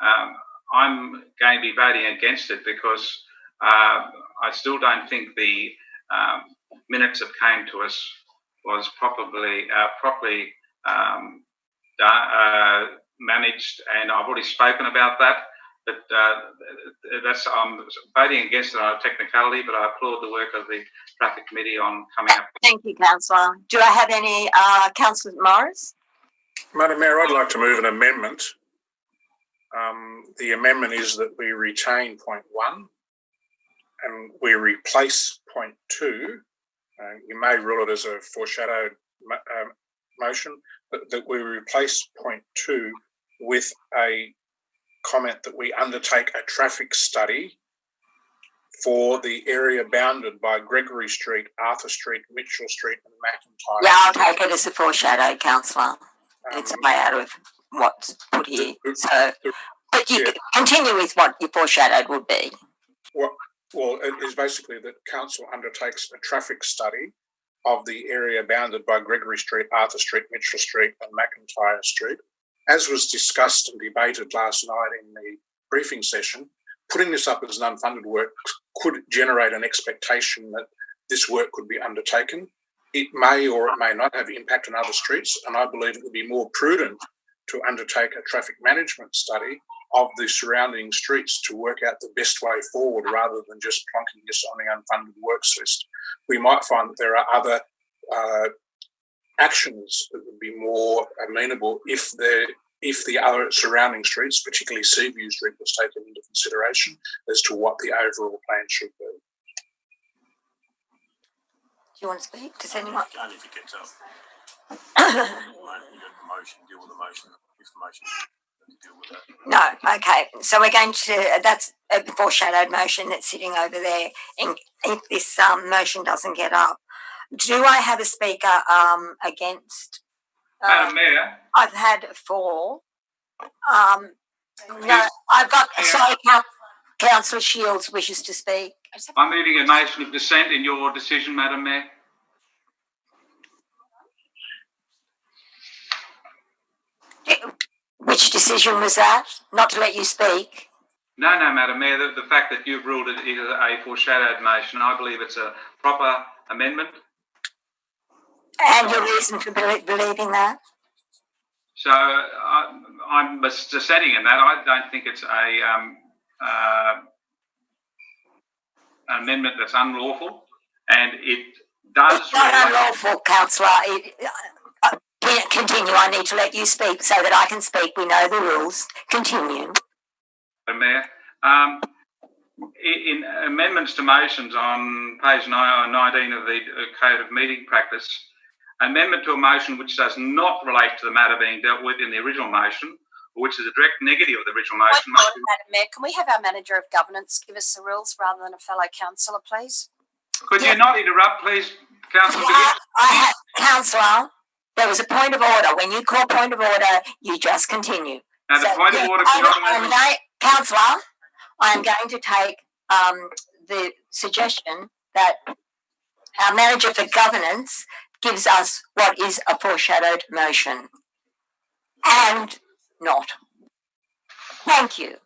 Speaker 4: I'm going to be voting against it because I still don't think the minutes that came to us was properly managed, and I've already spoken about that. But I'm voting against it on a technicality, but I applaud the work of the Traffic Committee on coming up.
Speaker 1: Thank you, Councillor. Do I have any Councillor Morris?
Speaker 5: Madam Mayor, I'd like to move an amendment. The amendment is that we retain point 1 and we replace point 2. You may rule it as a foreshadowed motion, but that we replace point 2 with a comment that we undertake a traffic study for the area bounded by Gregory Street, Arthur Street, Mitchell Street and McIntyre.
Speaker 1: Yeah, I'll take it as a foreshadowed, Councillor. It's way out of what's put here. So, but you continue with what your foreshadowed would be.
Speaker 5: Well, it is basically that council undertakes a traffic study of the area bounded by Gregory Street, Arthur Street, Mitchell Street and McIntyre Street. As was discussed and debated last night in the briefing session, putting this up as an unfunded work could generate an expectation that this work could be undertaken. It may or it may not have impact on other streets, and I believe it would be more prudent to undertake a traffic management study of the surrounding streets to work out the best way forward rather than just plonking this on the unfunded works list. We might find that there are other actions that would be more amenable if the other surrounding streets, particularly Seaview Street, was taken into consideration as to what the overall plan should be.
Speaker 1: Do you want to speak? Does anyone?
Speaker 2: Only if it gets up. Motion, deal with the motion. If the motion, deal with that.
Speaker 1: No, okay. So we're going to, that's a foreshadowed motion that's sitting over there. And if this motion doesn't get up, do I have a speaker against?
Speaker 4: Madam Mayor.
Speaker 1: I've had 4. No, I've got, sorry, Councillor Shields wishes to speak.
Speaker 4: I'm moving a motion of dissent in your decision, Madam Mayor.
Speaker 1: Which decision was that? Not to let you speak?
Speaker 4: No, Madam Mayor, the fact that you've ruled it is a foreshadowed motion, I believe it's a proper amendment.
Speaker 1: And your reason for believing that?
Speaker 4: So I'm dissenting in that. I don't think it's an amendment that's unlawful, and it does.
Speaker 1: It's not unlawful, Councillor. Continue. I need to let you speak so that I can speak. We know the rules. Continue.
Speaker 4: Mayor, in amendments to motions on page 19 of the Code of Meeting Practice, amendment to a motion which does not relate to the matter being dealt with in the original motion, or which is a direct negative of the original motion.
Speaker 8: Madam Mayor, can we have our Manager of Governance give us the rules rather than a fellow councillor, please?
Speaker 4: Could you not interrupt, please, Councillor?
Speaker 1: Councillor, there was a point of order. When you call point of order, you just continue.
Speaker 4: Now, the point of order cannot...
Speaker 1: Councillor, I am going to take the suggestion that our Manager for Governance gives us what is a foreshadowed motion and not. Thank you.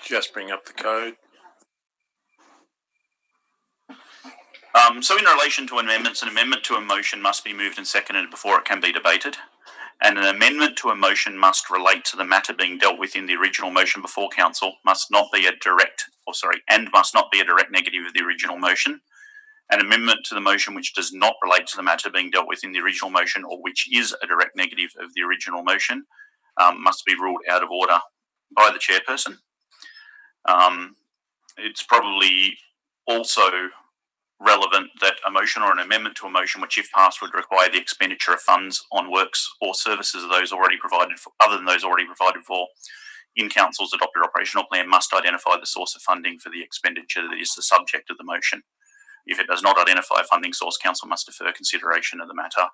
Speaker 2: Just bring up the code.
Speaker 7: So in relation to amendments, an amendment to a motion must be moved and seconded before it can be debated. And an amendment to a motion must relate to the matter being dealt with in the original motion before council, must not be a direct negative of the original motion. An amendment to the motion which does not relate to the matter being dealt with in the original motion, or which is a direct negative of the original motion, must be ruled out of order by the chairperson. It's probably also relevant that a motion or an amendment to a motion which, if passed, would require the expenditure of funds on works or services of those already provided for, other than those already provided for in council's adopted operational plan, must identify the source of funding for the expenditure that is the subject of the motion. If it does not identify a funding source, council must defer consideration of the matter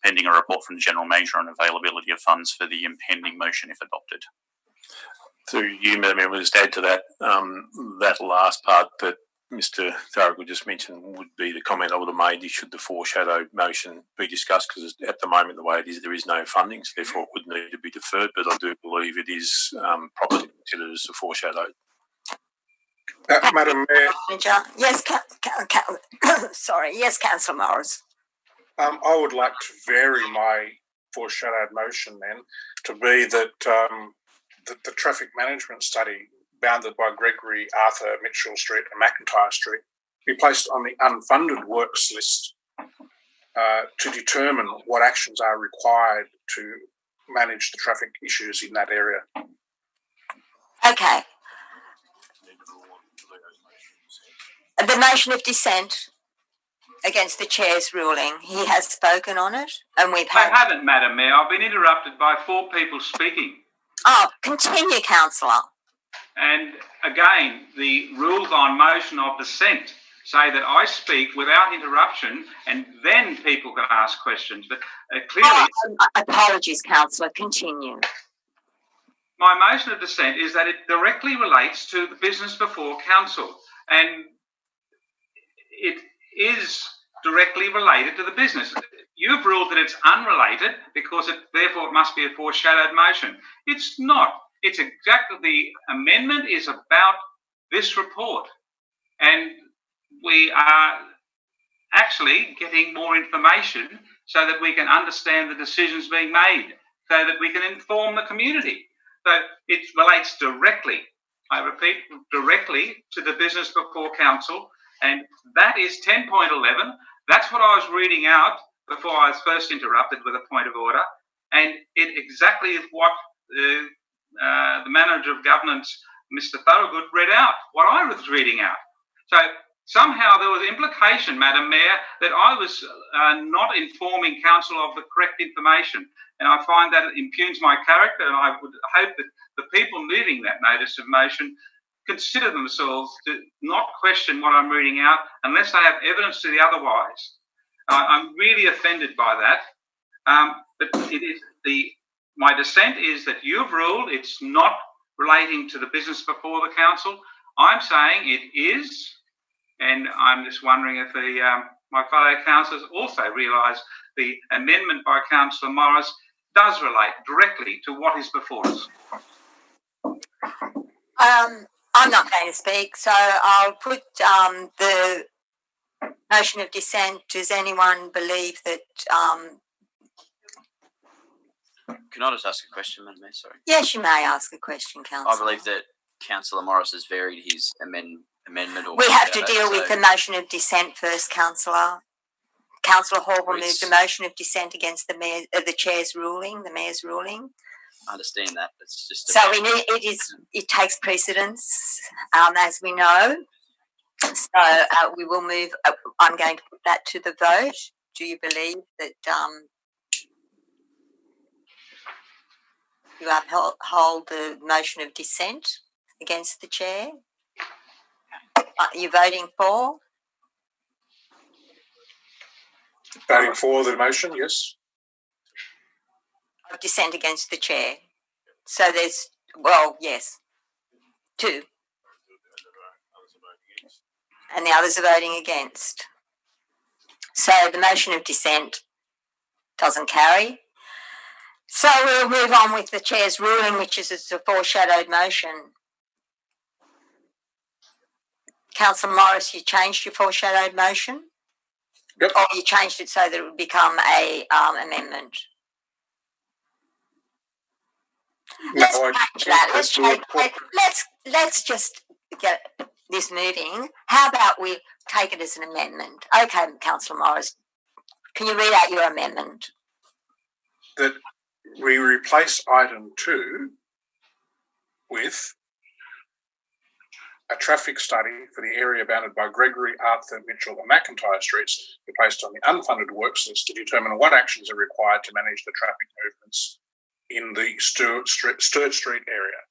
Speaker 7: pending a report from the general manager on availability of funds for the impending motion if adopted.
Speaker 2: Through you, Madam Mayor, we'll just add to that, that last part that Mr. Thorogood just mentioned would be the comment I would have made should the foreshadowed motion be discussed, because at the moment, the way it is, there is no funding, so therefore it would need to be deferred, but I do believe it is properly considered as a foreshadowed.
Speaker 5: Madam Mayor.
Speaker 1: Yes, sorry. Yes, Councillor Morris.
Speaker 5: I would like to vary my foreshadowed motion then to be that the traffic management study bounded by Gregory, Arthur, Mitchell Street and McIntyre Street be placed on the unfunded works list to determine what actions are required to manage the traffic issues in that area.
Speaker 1: Okay. The motion of dissent against the chair's ruling. He has spoken on it, and we've had...
Speaker 4: I haven't, Madam Mayor. I've been interrupted by 4 people speaking.
Speaker 1: Oh, continue, Councillor.
Speaker 4: And again, the rules on motion of dissent say that I speak without interruption, and then people can ask questions. But clearly...
Speaker 1: apologies, Councillor. Continue.
Speaker 4: my motion of dissent is that it directly relates to the business before council, and it is directly related to the business. You've ruled that it's unrelated because therefore it must be a foreshadowed motion. It's not. It's exactly, the amendment is about this report, and we are actually getting more information so that we can understand the decisions being made, so that we can inform the community. So it relates directly, I repeat, directly to the business before council, and that is 10.11. That's what I was reading out before I was first interrupted with a point of order, and it exactly is what the Manager of Governance, Mr. Thorogood, read out, what I was reading out. So somehow there was implication, Madam Mayor, that I was not informing council of the correct information, and I find that it impugns my character, and I would hope that the people moving that notice of motion consider themselves to not question what I'm reading out unless they have evidence to the otherwise. I'm really offended by that. But it is my dissent is that you've ruled it's not relating to the business before the council. I'm saying it is, and I'm just wondering if my fellow councillors also realise the amendment by Councillor Morris does relate directly to what is before us.
Speaker 1: I'm not going to speak, so I'll put the motion of dissent. Does anyone believe that?
Speaker 3: Can I just ask a question, Madam Mayor? Sorry.
Speaker 1: Yes, you may ask a question, Councillor.
Speaker 3: I believe that Councillor Morris has varied his amendment. Or
Speaker 1: we have to deal with the motion of dissent first, Councillor. Councillor Hall will move the motion of dissent against the chair's ruling, the mayor's ruling.
Speaker 3: I understand that. It's just
Speaker 1: so it takes precedence, as we know. So we will move. I'm going to put that to the vote. Do you believe that you uphold the motion of dissent against the chair? Are you voting for?
Speaker 5: Voting for the motion, yes.
Speaker 1: Of dissent against the chair. So there's, well, yes, 2. And the others are voting against. So the motion of dissent doesn't carry. So we'll move on with the chair's ruling, which is a foreshadowed motion. Councillor Morris, you changed your foreshadowed motion?
Speaker 5: Yep.
Speaker 1: Or you changed it so that it would become a amendment?
Speaker 5: No,
Speaker 1: let's just get this moving. How about we take it as an amendment? Okay, Councillor Morris, can you read out your amendment?
Speaker 5: That we replace item 2 with a traffic study for the area bounded by Gregory, Arthur, Mitchell and McIntyre streets be placed on the unfunded works list to determine what actions are required to manage the traffic movements in the Sturt Street area.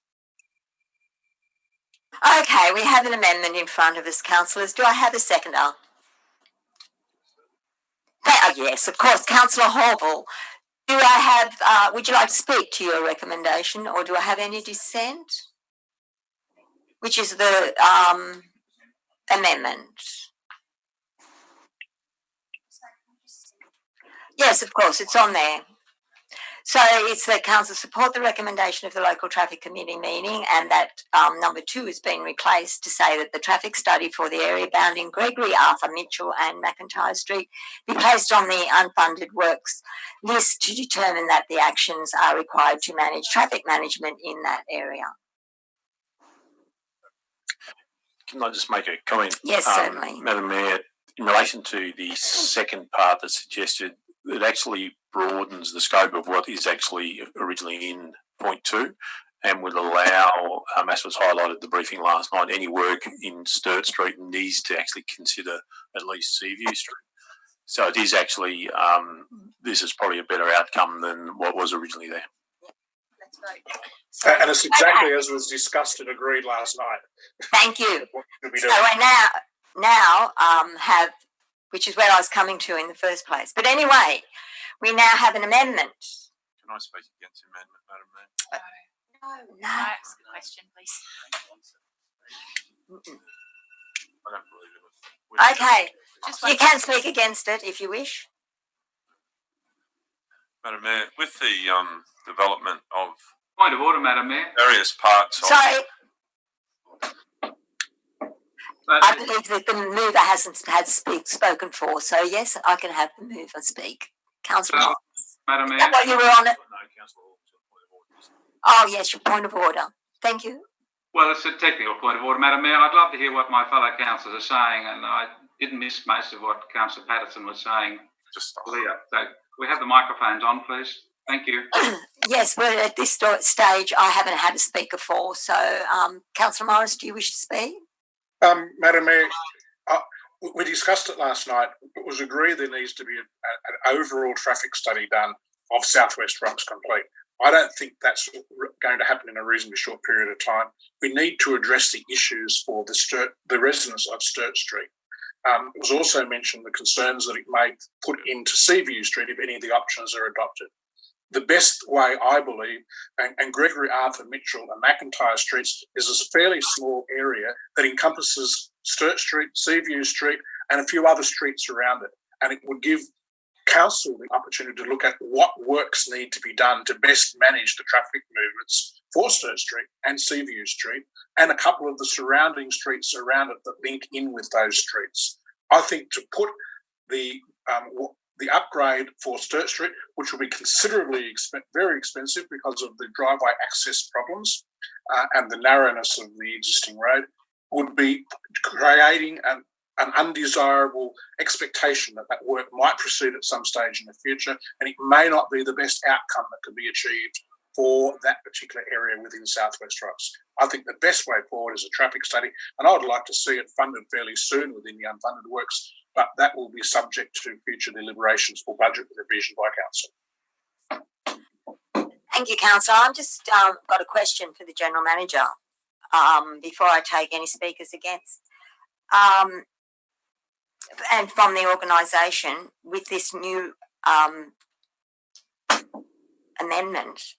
Speaker 1: Okay, we have an amendment in front of us, councillors. Do I have a seconder? Yes, of course, Councillor Horval. Do I have, would you like to speak to your recommendation, or do I have any dissent? Which is the amendment. Yes, of course, it's on there. So it's that council support the recommendation of the local traffic committee meeting, and that number 2 has been replaced to say that the traffic study for the area bounding Gregory, Arthur, Mitchell and McIntyre Street be placed on the unfunded works list to determine that the actions are required to manage traffic management in that area.
Speaker 2: Can I just make a comment?
Speaker 1: Yes, certainly.
Speaker 2: Madam Mayor, in relation to the second part that's suggested, it actually broadens the scope of what is actually originally in point 2 and would allow, as was highlighted at the briefing last night, any work in Sturt Street needs to actually consider at least Seaview Street. So it is actually, this is probably a better outcome than what was originally there.
Speaker 1: Let's vote. So,
Speaker 5: and it's exactly as was discussed and agreed last night.
Speaker 1: Thank you. So we now have, which is where I was coming to in the first place. But anyway, we now have an amendment.
Speaker 9: Can I speak against the amendment, Madam Mayor?
Speaker 11: Can I ask a question, please?
Speaker 2: I don't believe in it.
Speaker 1: Okay,
Speaker 11: Just
Speaker 1: you can speak against it if you wish.
Speaker 9: Madam Mayor, with the development of
Speaker 4: Point of order, Madam Mayor.
Speaker 9: various parts of
Speaker 1: Sorry, I believe that the mover hasn't had spoken for, so yes, I can have the mover speak. Councillor Morris.
Speaker 4: Madam
Speaker 1: Is
Speaker 4: Mayor.
Speaker 1: that what you were on it?
Speaker 2: No, Councillor Hawkins, point of order.
Speaker 1: Oh, yes, your point of order. Thank you.
Speaker 4: Well, it's a technical point of order, Madam Mayor. I'd love to hear what my fellow councillors are saying, and I didn't miss most of what Councillor Patterson was saying.
Speaker 9: just
Speaker 4: Leah, so we have the microphones on, please. Thank you.
Speaker 1: Yes, but at this stage, I haven't had a speaker for. So, Councillor Morris, do you wish to speak?
Speaker 5: Madam Mayor, we discussed it last night. It was agreed there needs to be an overall traffic study done of South West Rocks complete. I don't think that's going to happen in a reasonably short period of time. We need to address the issues for the residents of Sturt Street. It was also mentioned the concerns that it may put into Seaview Street if any of the options are adopted. The best way, I believe, and Gregory Arthur Mitchell and McIntyre Streets is a fairly small area that encompasses Sturt Street, Seaview Street, and a few other streets around it. And it would give council the opportunity to look at what works need to be done to best manage the traffic movements for Sturt Street and Seaview Street and a couple of the surrounding streets around it that link in with those streets. I think to put the upgrade for Sturt Street, which will be considerably very expensive because of the driveway access problems and the narrowness of the existing road, would be creating an undesirable expectation that work might proceed at some stage in the future, and it may not be the best outcome that could be achieved for that particular area within South West Rocks. I think the best way forward is a traffic study, and I would like to see it funded fairly soon within the unfunded works, but that will be subject to future deliberations for budget revision by council.
Speaker 1: Thank you, Councillor. I've just got a question for the General Manager before I take any speakers against. And from the organisation, with this new amendment,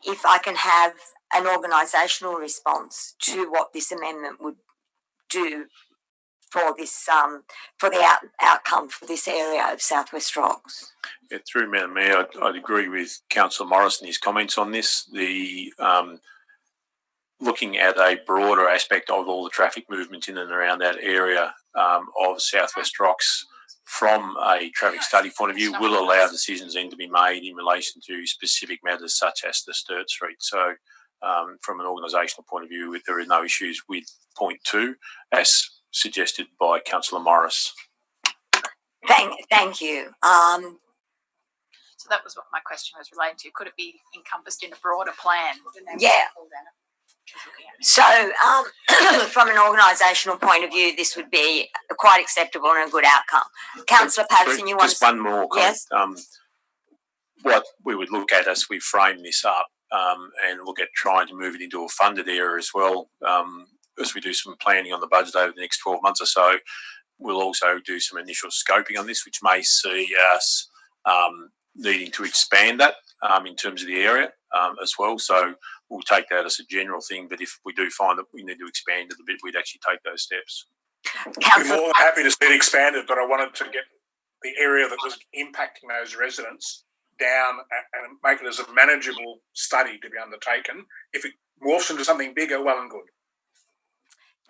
Speaker 1: if I can have an organisational response to what this amendment would do for this for the outcome for this area of South West Rocks.
Speaker 2: Yeah, through Madam Mayor, I'd agree with Councillor Morris and his comments on this. The looking at a broader aspect of all the traffic movement in and around that area of South West Rocks from a traffic study point of view will allow decisions then to be made in relation to specific matters such as the Sturt Street. So from an organisational point of view, there are no issues with point 2 as suggested by Councillor Morris.
Speaker 1: Thank you.
Speaker 11: So that was what my question was relating to. Could it be encompassed in a broader plan?
Speaker 1: Yeah. So from an organisational point of view, this would be quite acceptable and a good outcome. Councillor Patterson, you want
Speaker 2: just
Speaker 1: to...
Speaker 2: one more comment.
Speaker 1: Yes.
Speaker 2: What we would look at as we frame this up and look at trying to move it into a funded area as well, as we do some planning on the budget over the next 12 months or so, we'll also do some initial scoping on this, which may see us needing to expand that in terms of the area as well. So we'll take that as a general thing, but if we do find that we need to expand it a bit, we'd actually take those steps.
Speaker 5: I'd be more than happy to see it expanded, but I wanted to get the area that was impacting those residents down and make it as a manageable study to be undertaken. If it morphs into something bigger, well and good.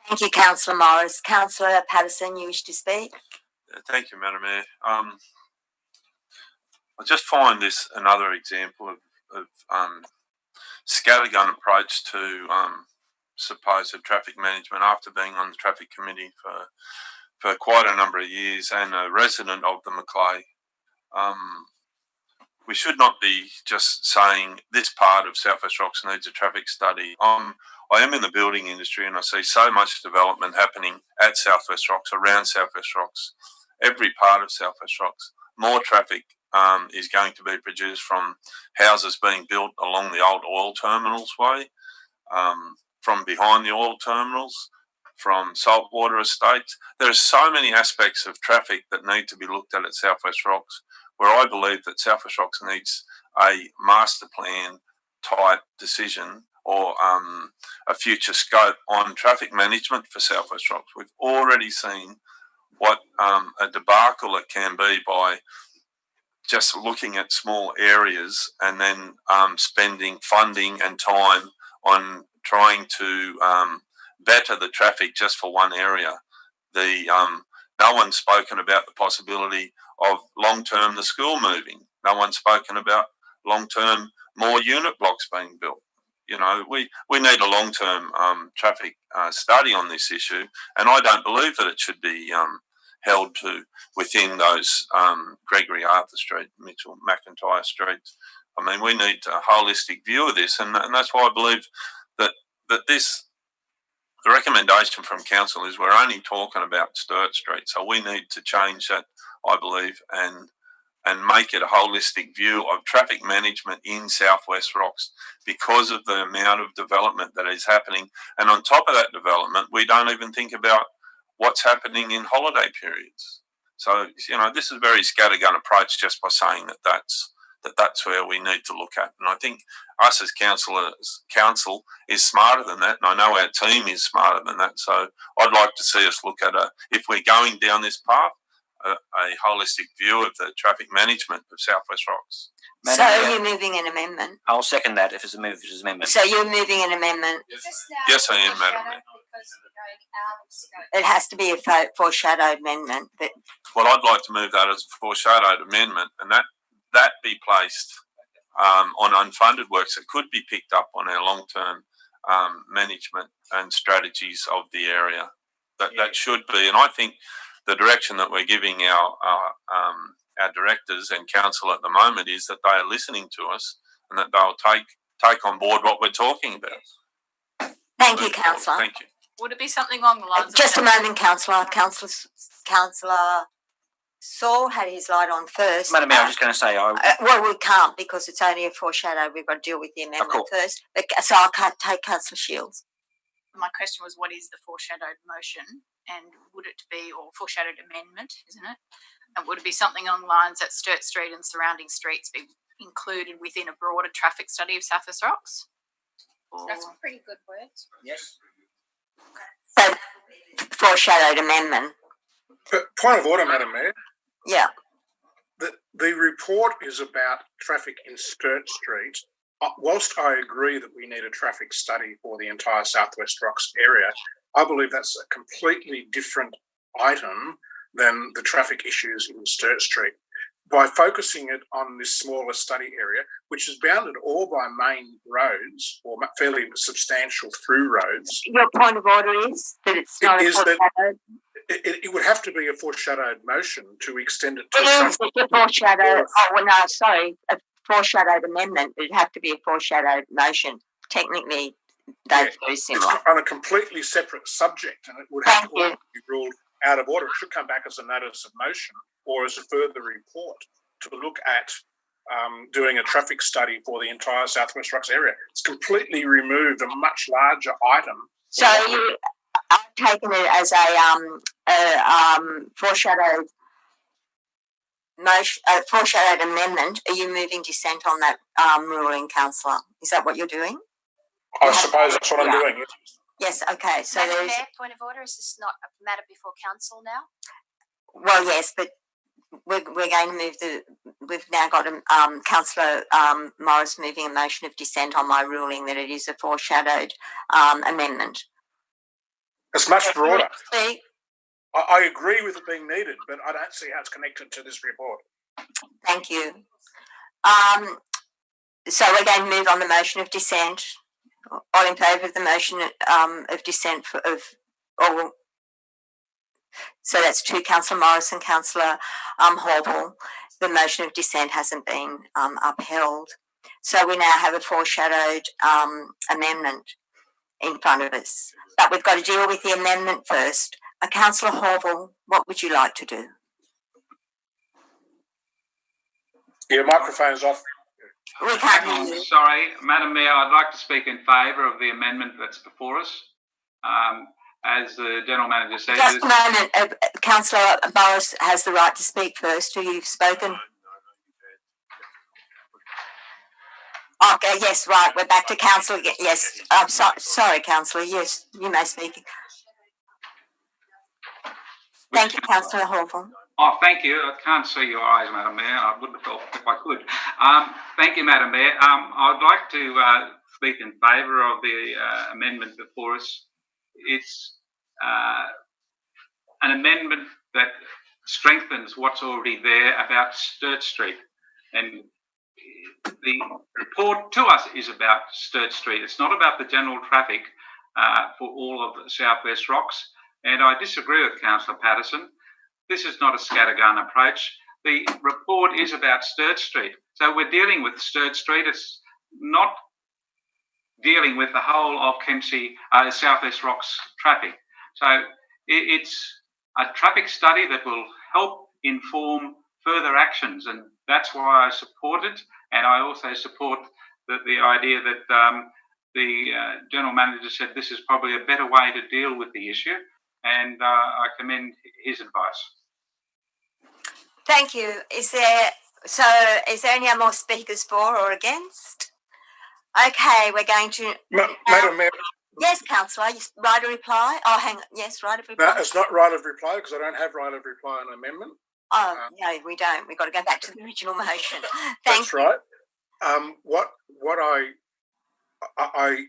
Speaker 1: Thank you, Councillor Morris. Councillor Patterson, you wish to speak?
Speaker 9: Thank you, Madam Mayor. I just find this another example of scattergun approach to supposed traffic management after being on the traffic committee for quite a number of years and a resident of the Macleay. We should not be just saying this part of South West Rocks needs a traffic study. I am in the building industry and I see so much development happening at South West Rocks, around South West Rocks, every part of South West Rocks. More traffic is going to be produced from houses being built along the old oil terminals way, from behind the oil terminals, from saltwater estates. There are so many aspects of traffic that need to be looked at South West Rocks, where I believe that South West Rocks needs a master plan type decision or a future scope on traffic management for South West Rocks. We've already seen what a debacle it can be by just looking at small areas and then spending funding and time on trying to better the traffic just for one area. No one's spoken about the possibility of long-term the school moving. No one's spoken about long-term more unit blocks being built. You know, we need a long-term traffic study on this issue, and I don't believe that it should be held to within those Gregory Arthur Street, Mitchell, McIntyre Streets. I mean, we need a holistic view of this, and that's why I believe that the recommendation from council is we're only talking about Sturt Street, so we need to change that, I believe, and make it a holistic view of traffic management in South West Rocks because of the amount of development that is happening. And on top of that development, we don't even think about what's happening in holiday periods. So, you know, this is a very scattergun approach just by saying that's where we need to look at. And I think us as council is smarter than that, and I know our team is smarter than that. So I'd like to see us look at if we're going down this path, a holistic view of the traffic management of South West Rocks.
Speaker 1: So you're moving an amendment?
Speaker 7: I'll second that if it's a move, it's an amendment.
Speaker 1: So you're moving an amendment?
Speaker 9: Yes, I am, Madam Mayor.
Speaker 1: It has to be a foreshadowed amendment. But
Speaker 9: Well, I'd like to move that as a foreshadowed amendment, and that be placed on unfunded works that could be picked up on our long-term management and strategies of the area. That should be, and I think the direction that we're giving our directors and council at the moment is that they are listening to us and that they'll take on board what we're talking about.
Speaker 1: Thank you, Councillor.
Speaker 9: Thank you.
Speaker 11: Would it be something along the lines
Speaker 1: Just
Speaker 11: of...
Speaker 1: a moment, Councillor. Councillor Saul had his light on first.
Speaker 7: Madam Mayor, I'm just going to say...
Speaker 1: well, we can't because it's only a foreshadow. We've got to deal with the amendment first. But, so I'll take Councillor Shields.
Speaker 11: My question was, what is the foreshadowed motion? And would it be, or foreshadowed amendment, isn't it? And would it be something along the lines that Sturt Street and surrounding streets be included within a broader traffic study of South West Rocks?
Speaker 8: That's pretty good words.
Speaker 7: Yes.
Speaker 1: So, foreshadowed amendment.
Speaker 5: Point of order, Madam Mayor.
Speaker 1: Yeah.
Speaker 5: The report is about traffic in Sturt Street. Whilst I agree that we need a traffic study for the entire South West Rocks area, I believe that's a completely different item than the traffic issues in Sturt Street. By focusing it on this smaller study area, which is bounded all by main roads or fairly substantial through roads.
Speaker 1: Your point of order is that it's not a foreshadowed?
Speaker 5: It would have to be a foreshadowed motion to extend it to...
Speaker 1: It is a foreshadowed... Oh, well, no, sorry. A foreshadowed amendment. It'd have to be a foreshadowed motion. Technically, they're very similar.
Speaker 5: It's on a completely separate subject, and it would have to be ruled out of order. It should come back as a notice of motion or as a further report to look at doing a traffic study for the entire South West Rocks area. It's completely removed a much larger item.
Speaker 1: So I've taken it as a foreshadowed motion, foreshadowed amendment. Are you moving dissent on that ruling, Councillor? Is that what you're doing?
Speaker 5: I suppose that's what I'm doing.
Speaker 1: Yes, okay. So
Speaker 8: Madam
Speaker 1: there's...
Speaker 8: Mayor, point of order, is this not a matter before council now?
Speaker 1: Well, yes, but we're going to move we've now got Councillor Morris moving a motion of dissent on my ruling that it is a foreshadowed amendment.
Speaker 5: It's much broader.
Speaker 1: See?
Speaker 5: I agree with it being needed, but I don't see how it's connected to this report.
Speaker 1: Thank you. So we're going to move on the motion of dissent. All in favour of the motion of dissent so that's two, Councillor Morris and Councillor Hawthorne. The motion of dissent hasn't been upheld. So we now have a foreshadowed amendment in front of us. But we've got to deal with the amendment first. Councillor Hawthorne, what would you like to do?
Speaker 5: Your microphone's off.
Speaker 1: We can't hear you.
Speaker 4: Sorry, Madam Mayor, I'd like to speak in favour of the amendment that's before us. As the General Manager said...
Speaker 1: Just a moment. Councillor Morris has the right to speak first. You've spoken. Okay, yes, right. We're back to council again. Yes, I'm sorry, councillor. Yes, you may speak. Thank you, councillor Hawthorne.
Speaker 4: Oh, thank you. I can't see your eyes, Madam Mayor. I would have thought if I could. Thank you, Madam Mayor. I'd like to speak in favour of the amendment before us. It's an amendment that strengthens what's already there about Sturt Street. And the report to us is about Sturt Street. It's not about the general traffic for all of the South West Rocks. And I disagree with Councillor Patterson. This is not a scattergun approach. The report is about Sturt Street. So we're dealing with Sturt Street. It's not dealing with the whole of Kempsey, South West Rocks traffic. So it's a traffic study that will help inform further actions, and that's why I support it. And I also support the idea that the General Manager said this is probably a better way to deal with the issue, and I commend his advice.
Speaker 1: Thank you. Is there any more speakers for or against? Okay, we're going to...
Speaker 5: Madam Mayor.
Speaker 1: Yes, councillor, right of reply? Oh, hang on. Yes, right of reply.
Speaker 5: No, it's not right of reply because I don't have right of reply on amendment.
Speaker 1: Oh, no, we don't. We've got to go back to the original motion.
Speaker 5: That's right. What I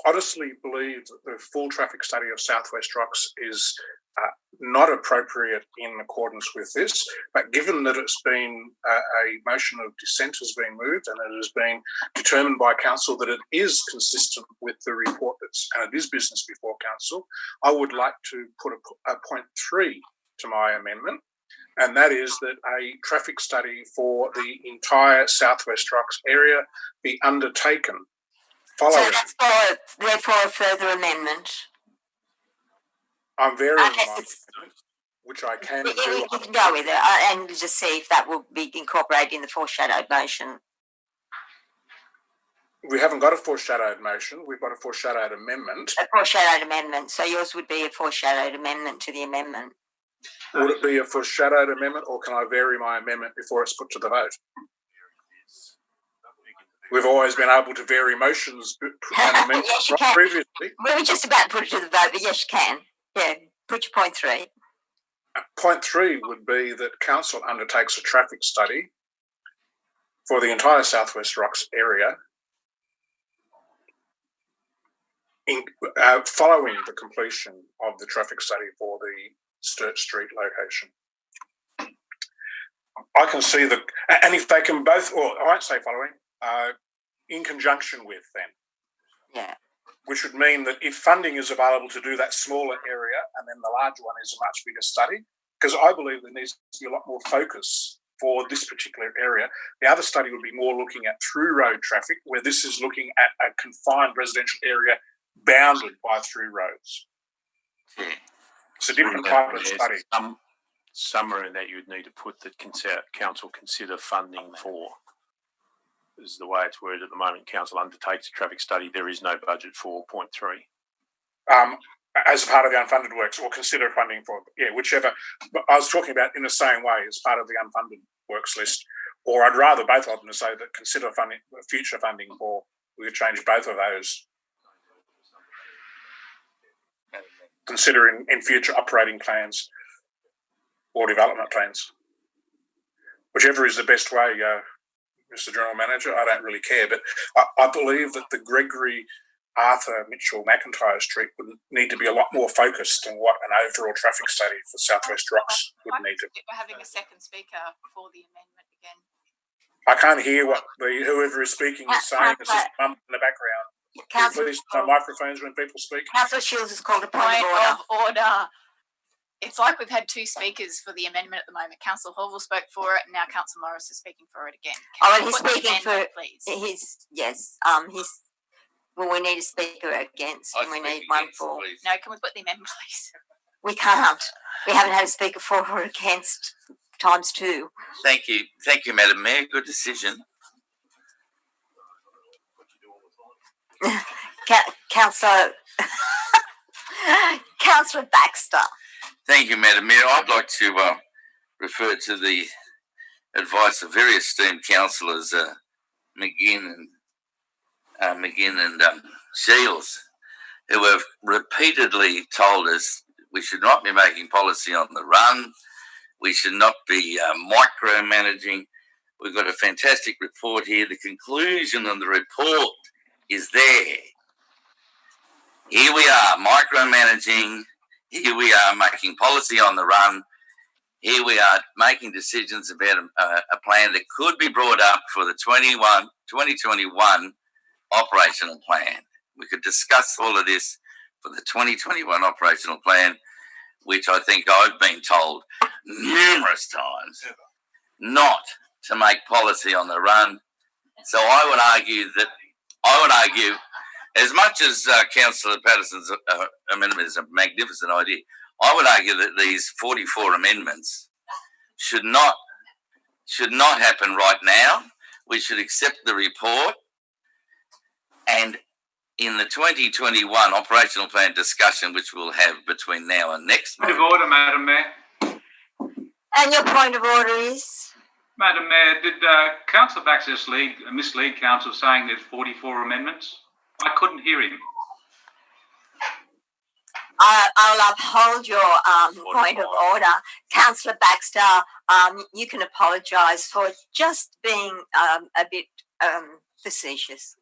Speaker 5: honestly believe that the full traffic study of South West Rocks is not appropriate in accordance with this, but given that it's been a motion of dissent has been moved and it has been determined by council that it is consistent with the report and it is business before council, I would like to put a point 3 to my amendment, and that is that a traffic study for the entire South West Rocks area be undertaken following.
Speaker 1: So that's therefore a further amendment.
Speaker 5: I'm varying my, which I can do.
Speaker 1: You can go with it and just see if that will be incorporated in the foreshadowed motion.
Speaker 5: We haven't got a foreshadowed motion. We've got a foreshadowed amendment.
Speaker 1: A foreshadowed amendment. So yours would be a foreshadowed amendment to the amendment.
Speaker 5: Would it be a foreshadowed amendment, or can I vary my amendment before it's put to the vote? We've always been able to vary motions and amendments
Speaker 1: yes, you can.
Speaker 5: previously.
Speaker 1: We were just about to put it to the vote, but yes, you can. Yeah, put your point 3.
Speaker 5: Point 3 would be that council undertakes a traffic study for the entire South West Rocks area following the completion of the traffic study for the Sturt Street location. I can see the, and if they can both, or I won't say following, in conjunction with them.
Speaker 1: Yeah.
Speaker 5: Which would mean that if funding is available to do that smaller area and then the large one is a much bigger study, because I believe there needs to be a lot more focus for this particular area. The other study would be more looking at through road traffic, where this is looking at a confined residential area bounded by through roads.
Speaker 2: Yeah.
Speaker 5: It's a different type of study.
Speaker 2: Somewhere in that you would need to put that council consider funding for. Is the way it's worded at the moment. Council undertakes a traffic study. There is no budget for point 3.
Speaker 5: As part of the unfunded works, or consider funding for, whichever. But I was talking about in the same way as part of the unfunded works list, or I'd rather both of them to say that consider funding, future funding for. We could change both of those. Considering in future operating plans or development plans, whichever is the best way. Mr. General Manager, I don't really care, but I believe that the Gregory, Arthur, Mitchell, McIntyre Street would need to be a lot more focused on what an overall traffic study for South West Rocks would need to be.
Speaker 11: We're having a second speaker for the amendment again.
Speaker 5: I can't hear what whoever is speaking is saying. It's just mum in the background. Please turn microphones when people speak.
Speaker 1: Councillor Shields is called a point
Speaker 11: of order. It's like we've had 2 speakers for the amendment at the moment. Councillor Horville spoke for it, and now Councillor Morris is speaking for it again.
Speaker 1: And he's speaking for
Speaker 11: please.
Speaker 1: Well, we need a speaker against, and we need one for.
Speaker 6: Please.
Speaker 11: No, can we put the amendment, please?
Speaker 1: We can't. We haven't had a speaker for or against times 2.
Speaker 6: Thank you, Madam Mayor. Good decision.
Speaker 1: Councillor Baxter.
Speaker 6: Thank you, Madam Mayor. I'd like to refer to the advice of very esteemed councillors, McGinn and McGinn and Shields, who have repeatedly told us we should not be making policy on the run, we should not be micromanaging. We've got a fantastic report here. The conclusion of the report is there. Here we are, micromanaging. Here we are making policy on the run. Here we are making decisions about a plan that could be brought up for the 2021 operational plan. We could discuss all of this for the 2021 operational plan, which I think I've been told numerous times not to make policy on the run. So I would argue, as much as Councillor Patterson's amendment is a magnificent idea, I would argue that these 44 amendments should not happen right now. We should accept the report, and in the 2021 operational plan discussion, which we'll have between now and next month.
Speaker 4: Point of order, Madam Mayor.
Speaker 1: And your point of order is?
Speaker 4: Madam Mayor, did Councillor Baxter mislead Council saying there's 44 amendments? I couldn't hear him.
Speaker 1: I'll uphold your point of order. Councillor Baxter, you can apologise for just being a bit facetious.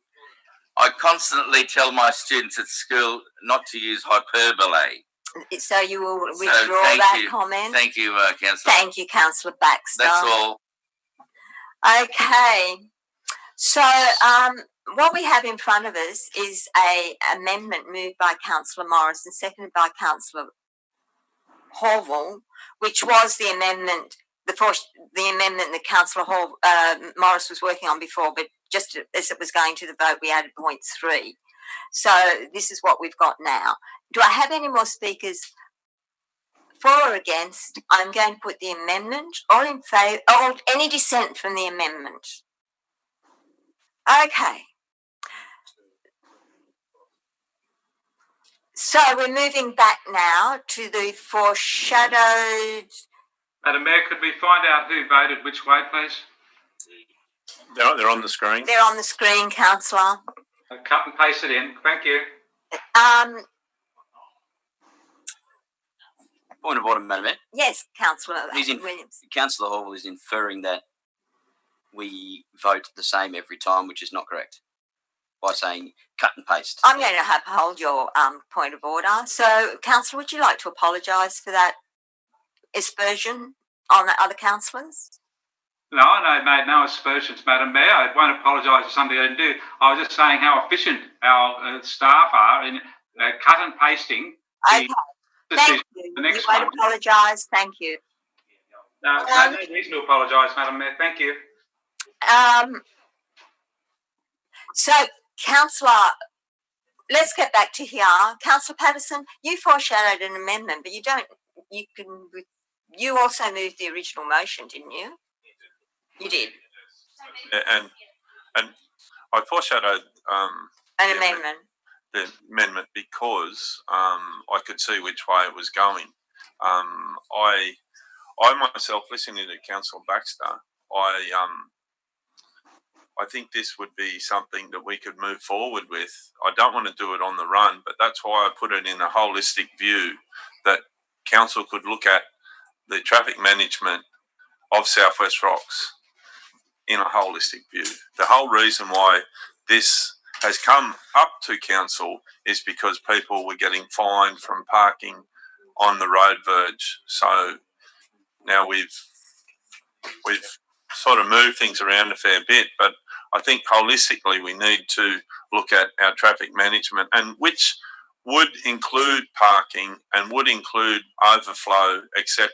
Speaker 6: I constantly tell my students at school not to use hyperbole.
Speaker 1: So you will withdraw that comment?
Speaker 6: Thank you, Councillor.
Speaker 1: Thank you, Councillor Baxter.
Speaker 6: That's all.
Speaker 1: Okay. So what we have in front of us is an amendment moved by Councillor Morris and seconded by Councillor Horval, which was the amendment, the amendment that Councillor Morris was working on before, but just as it was going to the vote, we added point 3. So this is what we've got now. Do I have any more speakers for or against? I'm going to put the amendment. All in favour? Any dissent from the amendment? Okay. So we're moving back now to the foreshadowed.
Speaker 4: Madam Mayor, could we find out who voted which way, please?
Speaker 2: They're on the screen.
Speaker 1: They're on the screen, Councillor.
Speaker 4: Cut and paste it in. Thank you.
Speaker 3: Point of order, Madam Mayor.
Speaker 1: Yes, Councillor Williams.
Speaker 3: Councillor Horval is inferring that we vote the same every time, which is not correct, by saying cut and paste.
Speaker 1: I'm going to uphold your point of order. So, Councillor, would you like to apologise for that aspersion on the other councillors?
Speaker 4: No, I made no aspersions, Madam Mayor. I won't apologise for something I didn't do. I was just saying how efficient our staff are in cut and pasting.
Speaker 1: Okay, thank you. You won't apologise. Thank you.
Speaker 4: No reason to apologise, Madam Mayor. Thank you.
Speaker 1: So, Councillor, let's get back to here. Councillor Patterson, you foreshadowed an amendment, but you also moved the original motion, didn't you? You did.
Speaker 9: And I foreshadowed
Speaker 1: an amendment.
Speaker 9: The amendment because I could see which way it was going. I myself, listening to Councillor Baxter, I think this would be something that we could move forward with. I don't want to do it on the run, but that's why I put it in a holistic view that council could look at the traffic management of South West Rocks in a holistic view. The whole reason why this has come up to council is because people were getting fined from parking on the road verge. So now we've sort of moved things around a fair bit, but I think holistically we need to look at our traffic management, and which would include parking and would include overflow, etc.,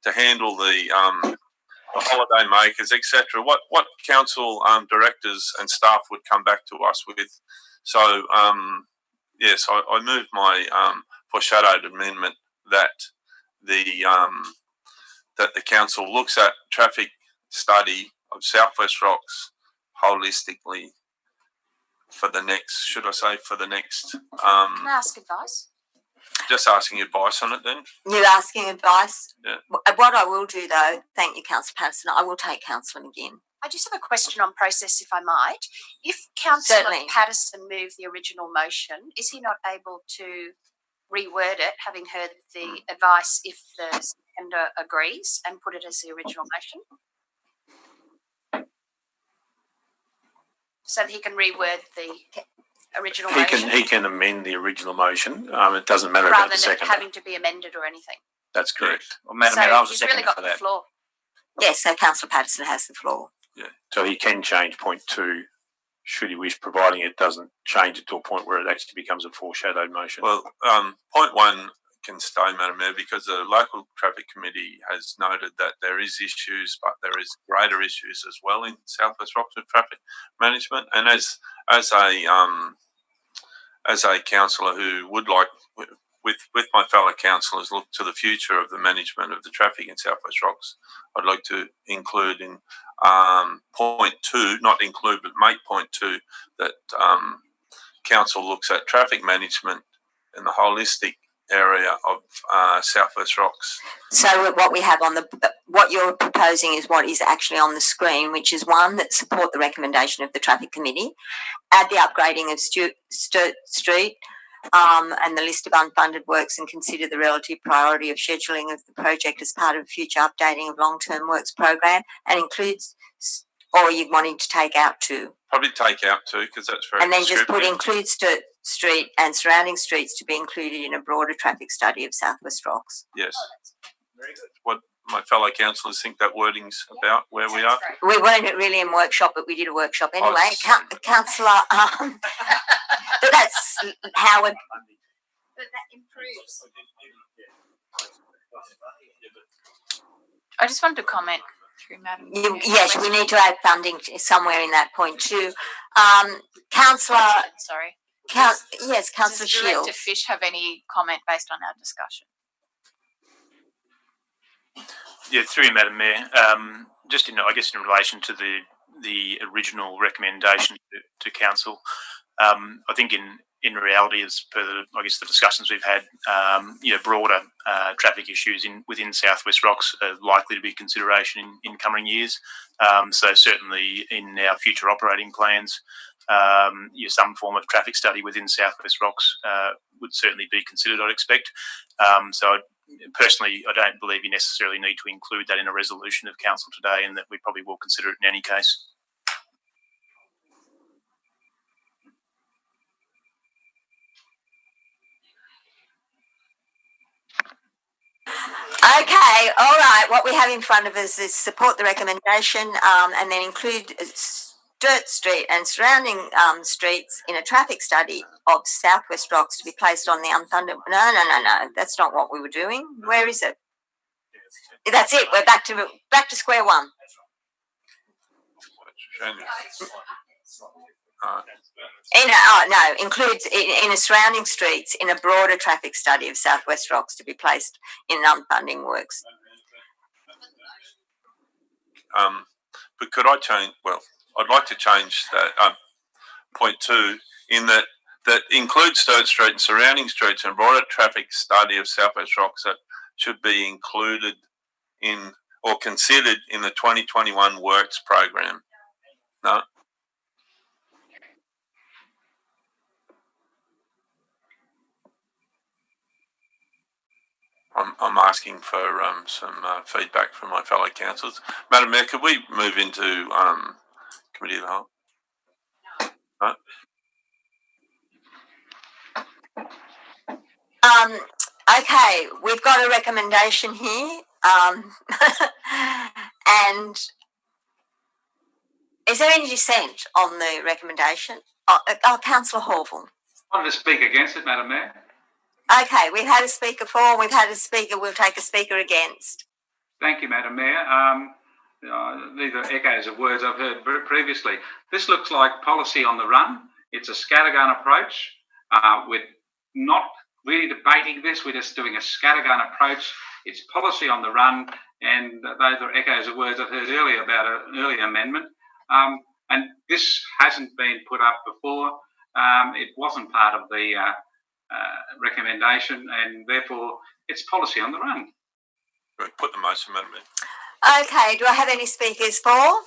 Speaker 9: to handle the holiday makers, etc. What council directors and staff would come back to us with. So yes, I moved my foreshadowed amendment that the council looks at traffic study of South West Rocks holistically for the next, should I say, for the next...
Speaker 8: Can I ask advice?
Speaker 9: Just asking advice on it then.
Speaker 1: You're asking advice?
Speaker 9: Yeah.
Speaker 1: What I will do though, thank you, Councillor Patterson, I will take Councillor McGinn.
Speaker 8: I just have a question on process, if I might. If Councillor
Speaker 1: Certainly.
Speaker 8: Patterson moved the original motion, is he not able to reword it, having heard the advice, if the seconder agrees, and put it as the original motion? So that he can reword the original motion?
Speaker 2: He can amend the original motion. It doesn't matter about the second.
Speaker 8: Rather than having to be amended or anything.
Speaker 2: That's correct.
Speaker 7: Well, Madam
Speaker 8: So
Speaker 7: Mayor, I was a
Speaker 8: he's
Speaker 7: second
Speaker 8: really got
Speaker 7: for
Speaker 8: the
Speaker 7: that.
Speaker 8: floor.
Speaker 1: Yes, so Councillor Patterson has the floor.
Speaker 2: Yeah. So he can change point 2 should he wish, providing it doesn't change it to a point where it actually becomes a foreshadowed motion.
Speaker 9: Well, point 1 can stay, Madam Mayor, because the local traffic committee has noted that there is issues, but there is greater issues as well in South West Rocks with traffic management. And as a councillor who would like, with my fellow councillors, look to the future of the management of the traffic in South West Rocks, I'd like to include in point 2, not include, but make point 2 that council looks at traffic management in the holistic area of South West Rocks.
Speaker 1: So what we have on what you're proposing is what is actually on the screen, which is 1, that support the recommendation of the traffic committee, add the upgrading of Sturt Street, and the list of unfunded works, and consider the relative priority of scheduling of the project as part of future updating of long-term works program, and includes, or are you wanting to take out 2?
Speaker 9: Probably take out 2 because that's very
Speaker 1: and then just put
Speaker 9: descriptive.
Speaker 1: include Sturt Street and surrounding streets to be included in a broader traffic study of South West Rocks.
Speaker 9: Yes. Very good. What my fellow councillors think that wording's about, where we are.
Speaker 1: We weren't really in workshop, but we did a workshop anyway. Councillor, but that's how it.
Speaker 11: But that improves.
Speaker 12: I just wanted to comment through Madam.
Speaker 1: Yes, we need to add funding somewhere in that point too. Councillor.
Speaker 12: Sorry.
Speaker 1: Yes, Councillor
Speaker 12: Does
Speaker 1: Shield.
Speaker 12: Director Fish have any comment based on our discussion?
Speaker 10: Yeah, through you, Madam Mayor. Just in relation to the original recommendation to council, I think in reality, as per the discussions we've had, broader traffic issues within South West Rocks are likely to be consideration in coming years. So certainly in our future operating plans, some form of traffic study within South West Rocks would certainly be considered, I'd expect. So personally, I don't believe you necessarily need to include that in a resolution of council today, and that we probably will consider it in any case.
Speaker 1: Okay, all right. What we have in front of us is support the recommendation, and then include Sturt Street and surrounding streets in a traffic study of South West Rocks to be placed on the unfunded. No. That's not what we were doing. Where is it? That's it. We're back to square one. Includes in a surrounding streets in a broader traffic study of South West Rocks to be placed in unfunding works.
Speaker 9: But could I change? Well, I'd like to change that point 2 in that includes Sturt Street and surrounding streets and broader traffic study of South West Rocks that should be included in or considered in the 2021 works program. No. I'm asking for some feedback from my fellow councillors. Madam Mayor, could we move into committee of the whole? No?
Speaker 1: Okay, we've got a recommendation here, and is there any dissent on the recommendation? Councillor Hawthorne.
Speaker 4: I wanted to speak against it, Madam Mayor.
Speaker 1: Okay, we've had a speaker for, we've had a speaker, we'll take a speaker against.
Speaker 4: Thank you, Madam Mayor. These are echoes of words I've heard previously. This looks like policy on the run. It's a scattergun approach. We're not really debating this. We're just doing a scattergun approach. It's policy on the run, and those are echoes of words I've heard earlier about an earlier amendment. And this hasn't been put up before. It wasn't part of the recommendation, and therefore it's policy on the run.
Speaker 9: Put the motion, Madam Mayor.
Speaker 1: Okay, do I have any speakers for?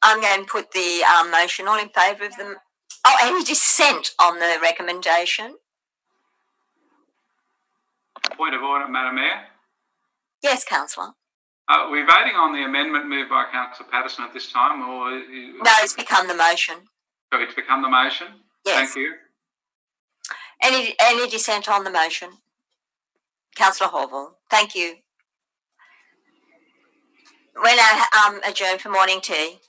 Speaker 1: I'm going to put the motion. All in favour of them? Oh, any dissent on the recommendation?
Speaker 4: Point of order, Madam Mayor.
Speaker 1: Yes, councillor.
Speaker 4: Are we voting on the amendment moved by Councillor Patterson at this time, or
Speaker 1: No, it's become the motion.
Speaker 4: so it's become the motion?
Speaker 1: Yes.
Speaker 4: Thank you.
Speaker 1: Any dissent on the motion? Councillor Horval. Thank you. We're now adjourned for morning tea.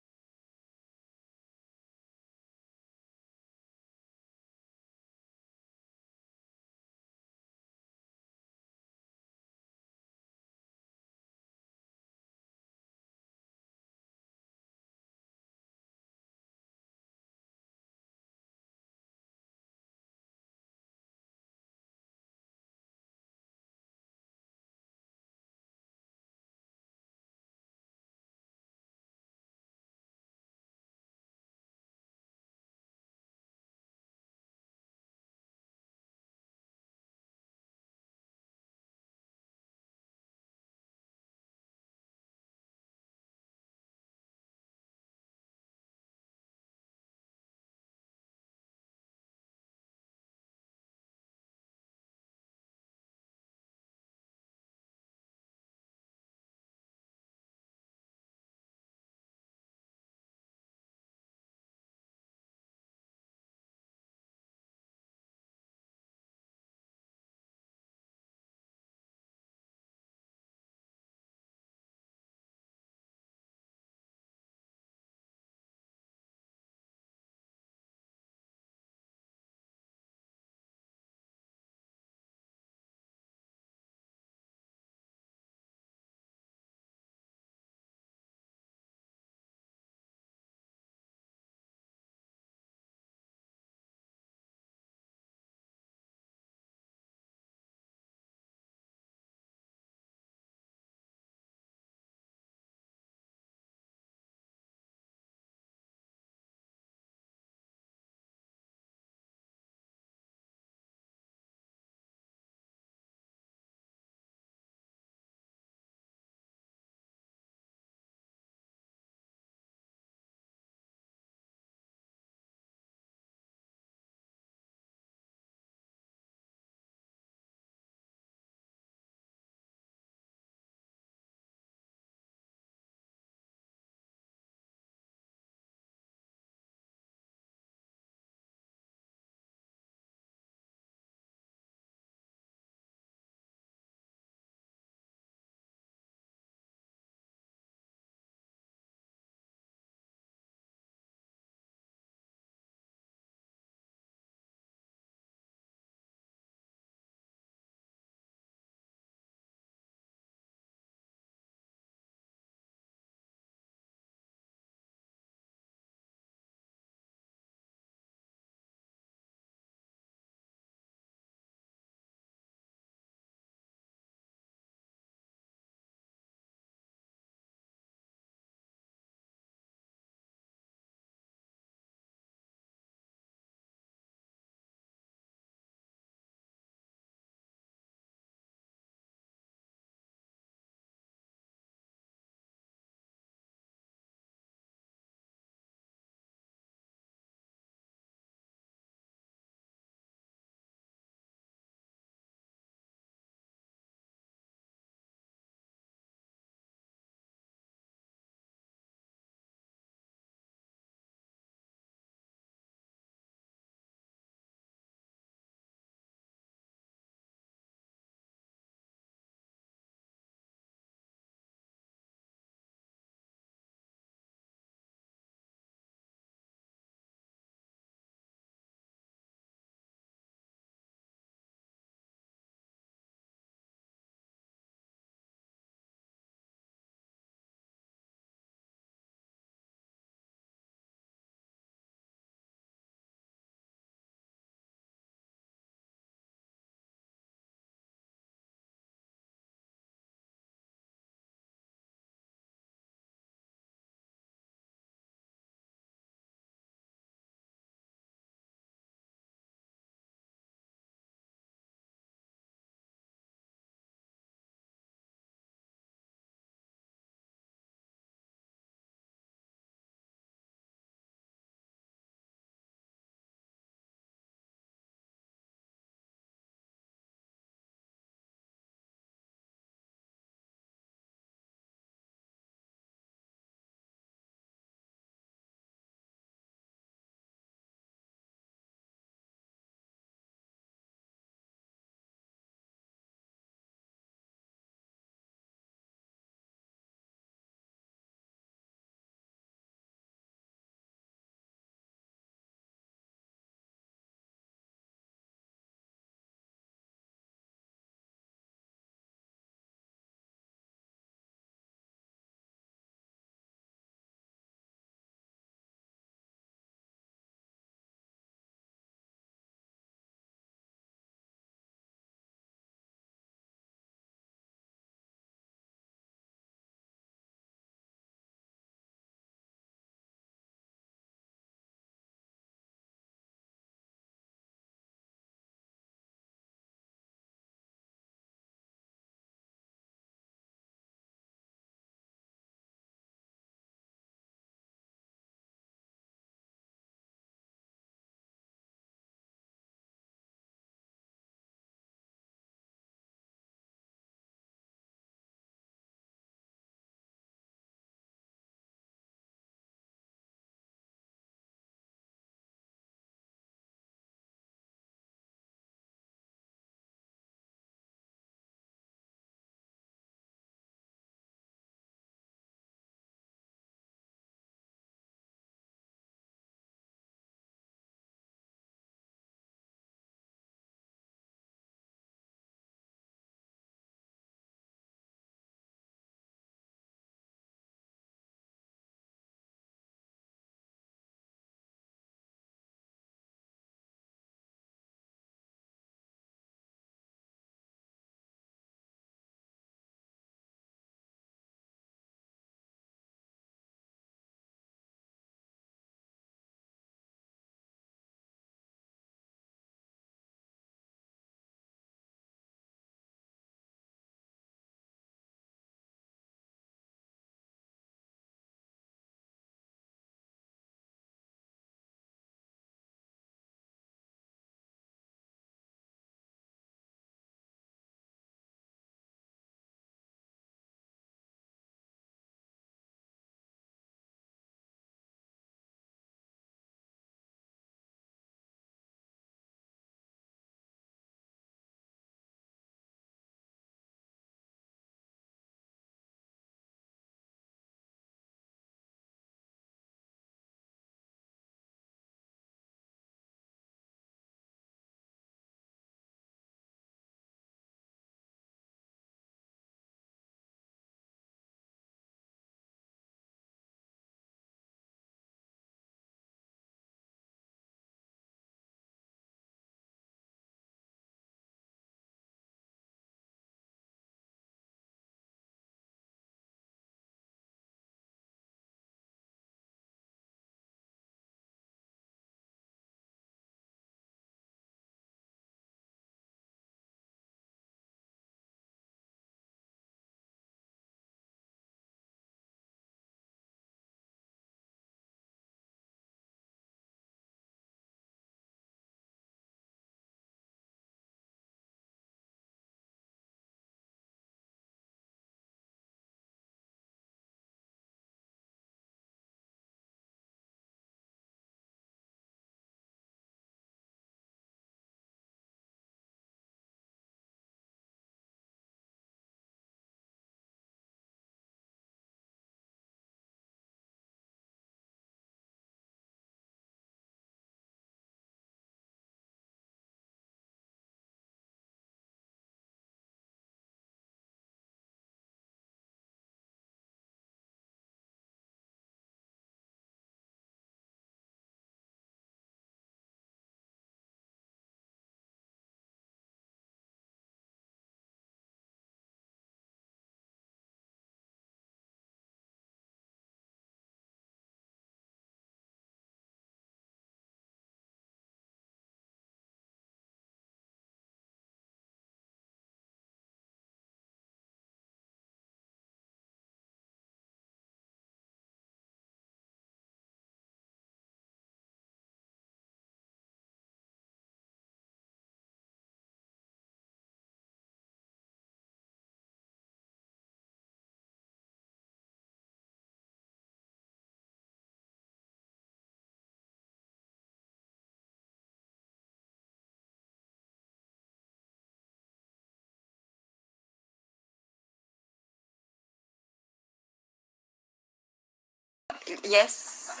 Speaker 1: Yes.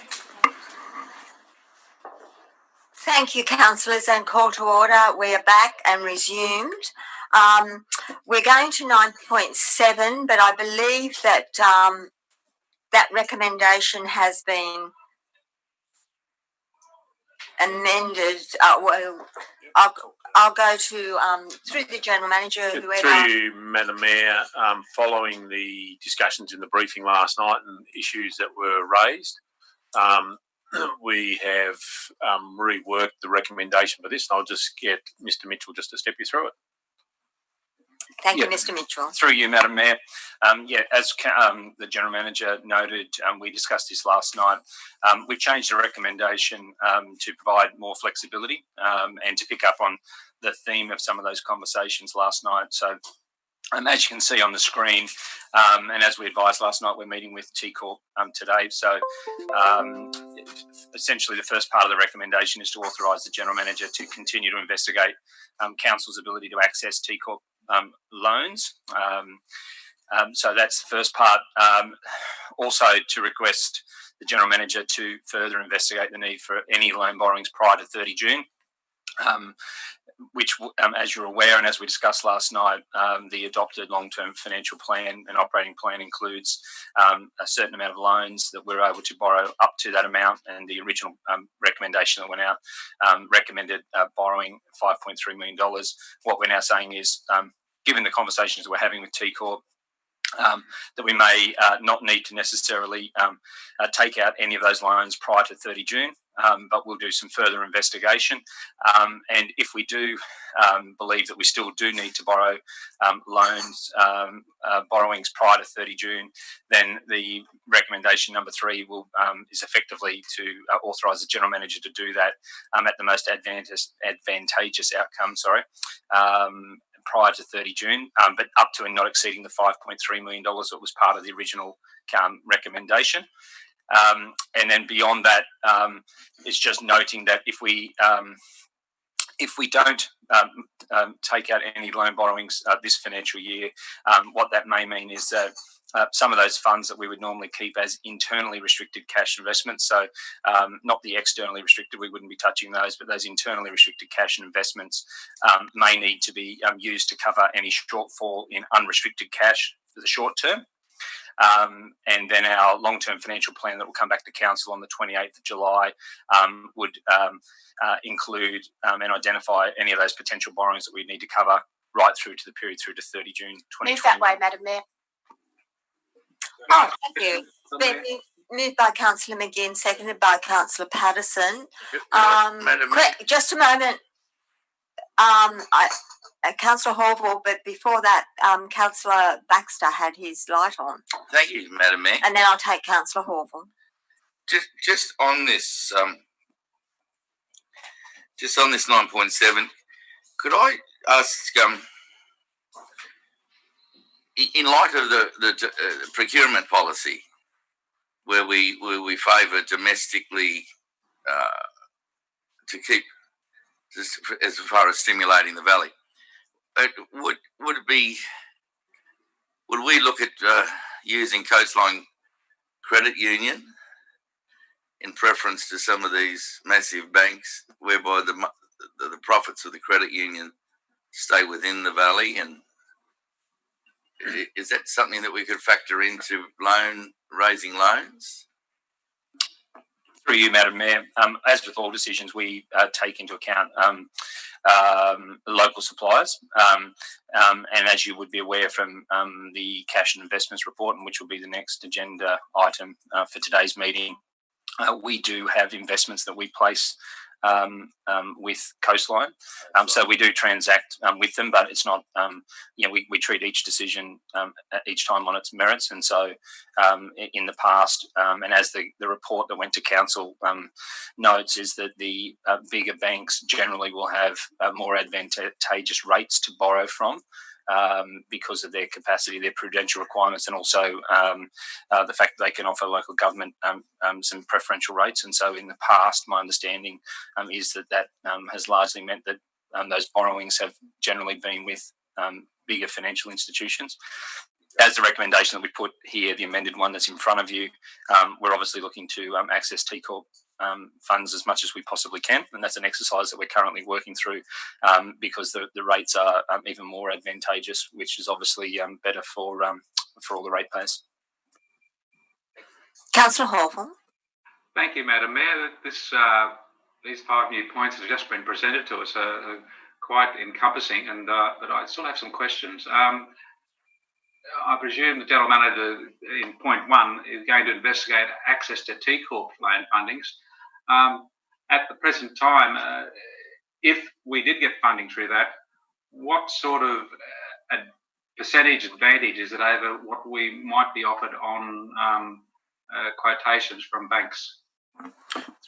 Speaker 1: Thank you, councillors, and call to order. We are back and resumed. We're going to 9.7, but I believe that that recommendation has been amended. I'll go to through the general manager. Whoever.
Speaker 2: Through you, Madam Mayor, following the discussions in the briefing last night and issues that were raised, we have reworked the recommendation for this, and I'll just get Mr. Mitchell just to step you through it.
Speaker 1: Thank you, Mr. Mitchell.
Speaker 13: Through you, Madam Mayor. As the General Manager noted, we discussed this last night. We've changed the recommendation to provide more flexibility and to pick up on the theme of some of those conversations last night. So, as you can see on the screen, and as we advised last night, we're meeting with T Corp today. So, essentially, the first part of the recommendation is to authorise the General Manager to continue to investigate Council's ability to access T Corp loans. So that's the first part. Also, to request the General Manager to further investigate the need for any loan borrowings prior to 30 June. Which, as you're aware, and as we discussed last night, the adopted long-term financial plan and operating plan includes a certain amount of loans that we're able to borrow up to that amount, and the original recommendation that went out recommended borrowing $5.3 million. What we're now saying is, given the conversations we're having with T Corp, that we may not need to necessarily take out any of those loans prior to 30 June, but we'll do some further investigation. And if we do believe that we still do need to borrow borrowings prior to 30 June, then the recommendation number 3 will is effectively to authorise the General Manager to do that at the most advantageous outcome, prior to 30 June, but up to and not exceeding the $5.3 million that was part of the original recommendation. And then beyond that, it's just noting that if we don't take out any loan borrowings this financial year, what that may mean is that some of those funds that we would normally keep as internally restricted cash investments, so not the externally restricted, we wouldn't be touching those, but those internally restricted cash and investments may need to be used to cover any shortfall in unrestricted cash for the short term. And then our long-term financial plan that will come back to Council on the 28th of July would include and identify any of those potential borrowings that we need to cover right through to the period through to 30 June 2020.
Speaker 8: Move that way, Madam Mayor.
Speaker 1: Oh, thank you. Then moved by Councillor McGinn, seconded by Councillor Patterson. Just a moment. Councillor Horval, but before that, Councillor Baxter had his light on.
Speaker 6: Thank you, Madam Mayor.
Speaker 1: And then I'll take Councillor Horval.
Speaker 6: Just on this 9.7, could I ask, in light of the procurement policy, where we favour domestically to keep as far as stimulating the valley, would we look at using Coastline Credit Union in preference to some of these massive banks, whereby the profits of the credit union stay within the valley? And is that something that we could factor into raising loans?
Speaker 13: Through you, Madam Mayor, as with all decisions, we take into account local suppliers. And as you would be aware from the cash and investments report, and which will be the next agenda item for today's meeting, we do have investments that we place with Coastline. So we do transact with them, but it's not, we treat each decision each time on its merits. And so in the past, and as the report that went to Council notes, is that the bigger banks generally will have more advantageous rates to borrow from. Because of their capacity, their prudential requirements, and also the fact that they can offer local government some preferential rates. And so in the past, my understanding is that has largely meant that those borrowings have generally been with bigger financial institutions. as the recommendation that we put here, the amended one that's in front of you, we're obviously looking to access T Corp funds as much as we possibly can, and that's an exercise that we're currently working through because the rates are even more advantageous, which is obviously better for all the ratepayers.
Speaker 1: Councillor Hawthorne.
Speaker 4: Thank you, Madam Mayor. These 5 new points that have just been presented to us are quite encompassing, and but I still have some questions. I presume the General Manager in point 1 is going to investigate access to T Corp loan fundings. At the present time, if we did get funding through that, what sort of percentage advantage is it over what we might be offered on quotations from banks?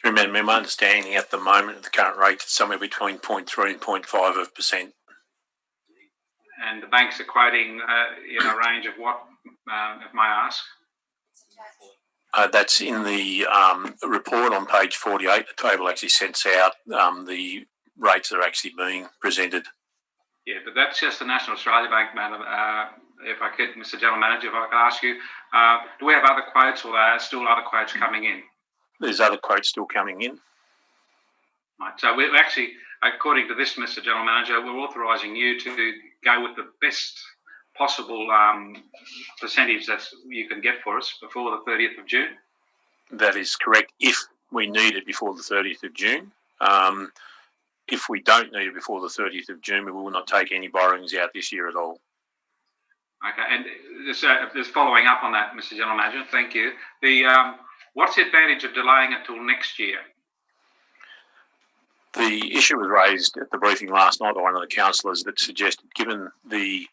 Speaker 2: Through Madam, my understanding at the moment, the current rate is somewhere between 0.3 and 0.5%.
Speaker 4: And the banks are quoting in a range of what, if may I ask?
Speaker 2: That's in the report on page 48. The table actually sets out the rates that are actually being presented.
Speaker 4: Yeah, but that's just the National Australia Bank, Madam. If I could, Mr. General Manager, if I could ask you, do we have other quotes, or are there still other quotes coming in?
Speaker 2: There's other quotes still coming in.
Speaker 4: Right, so we're actually, according to this, Mr. General Manager, we're authorising you to go with the best possible percentage that you can get for us before the 30th of June.
Speaker 2: That is correct, if we need it before the 30th of June. If we don't need it before the 30th of June, we will not take any borrowings out this year at all.
Speaker 4: Okay, and just following up on that, Mr. General Manager, thank you. What's the advantage of delaying it till next year?
Speaker 2: The issue was raised at the briefing last night by one of the councillors that suggested, given the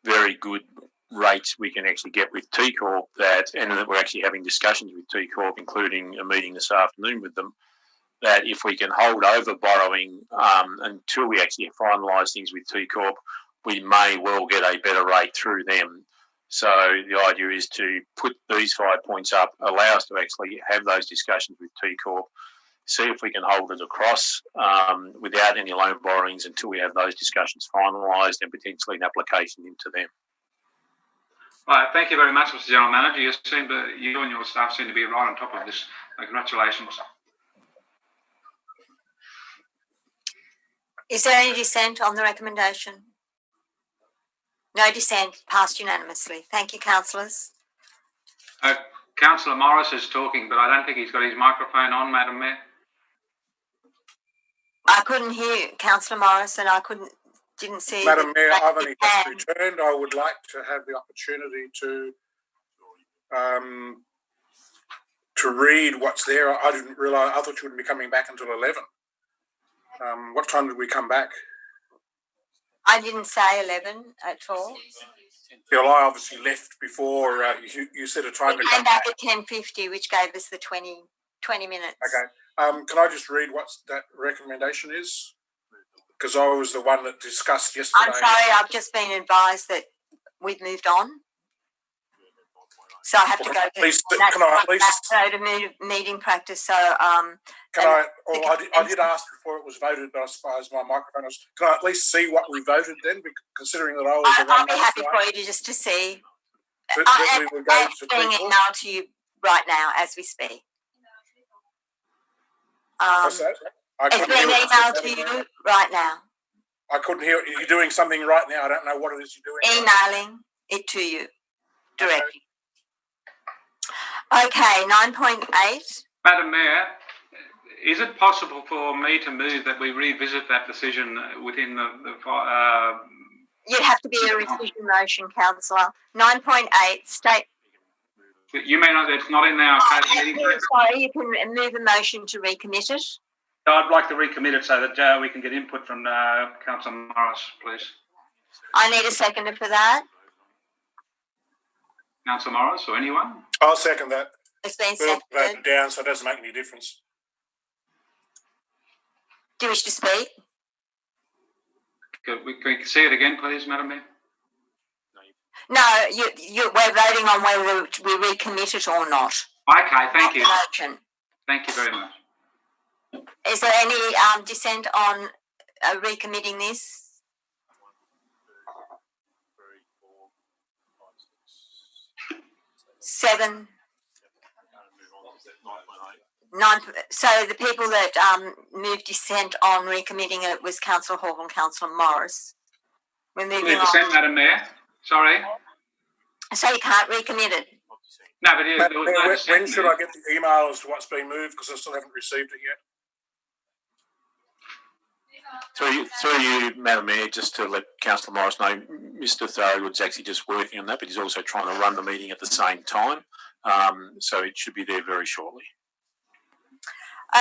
Speaker 2: very good rates we can actually get with T Corp, and that we're actually having discussions with T Corp, including a meeting this afternoon with them, that if we can hold over borrowing until we actually finalise things with T Corp, we may well get a better rate through them. So the idea is to put these 5 points up, allow us to actually have those discussions with T Corp, see if we can hold it across without any loan borrowings until we have those discussions finalised and potentially an application into them.
Speaker 4: Right, thank you very much, Mr. General Manager. You and your staff seem to be right on top of this. Congratulations.
Speaker 1: Is there any dissent on the recommendation? No dissent. Passed unanimously. Thank you, councillors.
Speaker 4: Councillor Morris is talking, but I don't think he's got his microphone on, Madam Mayor.
Speaker 1: I couldn't hear Councillor Morris, and I didn't see.
Speaker 5: Madam Mayor, I've only just returned. I would like to have the opportunity to read what's there. I didn't realise. I thought you wouldn't be coming back until 11. What time did we come back?
Speaker 1: I didn't say 11 at all.
Speaker 5: Well, I obviously left before you said a time to come back.
Speaker 1: We came back at 10:50, which gave us the 20 minutes.
Speaker 5: Okay. Can I just read what that recommendation is? Because I was the one that discussed yesterday.
Speaker 1: I'm sorry, I've just been advised that we've moved on. So I have to go to meeting practice. So
Speaker 5: I did ask before it was voted, but I suppose my microphone was. Can I at least see what we voted then, considering that I was the one?
Speaker 1: I'll be happy for you just to see.
Speaker 5: It's
Speaker 1: being emailed to you right now as we speak.
Speaker 5: What's that?
Speaker 1: It's being emailed to you right now.
Speaker 5: I couldn't hear it. You're doing something right now. I don't know what it is you're doing.
Speaker 1: Emailing it to you directly. Okay, 9.8.
Speaker 4: Madam Mayor, is it possible for me to move that we revisit that decision within the
Speaker 1: You'd have to be a rescission motion, councillor. 9.8, state.
Speaker 4: You mean it's not in our meeting?
Speaker 1: Sorry, you can move a motion to recommit it.
Speaker 4: I'd like to recommit it so that we can get input from Councillor Morris, please.
Speaker 1: I need a seconder for that.
Speaker 4: Councillor Morris or anyone?
Speaker 5: I'll second that.
Speaker 1: It's been
Speaker 5: We'll
Speaker 1: seconded.
Speaker 5: vote down, so it doesn't make any difference.
Speaker 1: Do you wish to speak?
Speaker 4: Can we see it again, please, Madam Mayor?
Speaker 1: No, we're voting on whether we recommit it or not.
Speaker 4: Okay, thank you.
Speaker 1: Motion.
Speaker 4: Thank you very much.
Speaker 1: Is there any dissent on recommitting this? 7, 9. So the people that moved dissent on recommitting it was Councillor Hall and Councillor Morris. We're moving on.
Speaker 4: Dissent, Madam Mayor. Sorry.
Speaker 1: So you can't recommit it.
Speaker 4: No, but there was no dissent.
Speaker 5: When should I get the email as to what's been moved? Because I still haven't received it yet.
Speaker 2: Through you, Madam Mayor, just to let Councillor Morris know, Mr. Thorogood's actually just working on that, but he's also trying to run the meeting at the same time. So it should be there very shortly.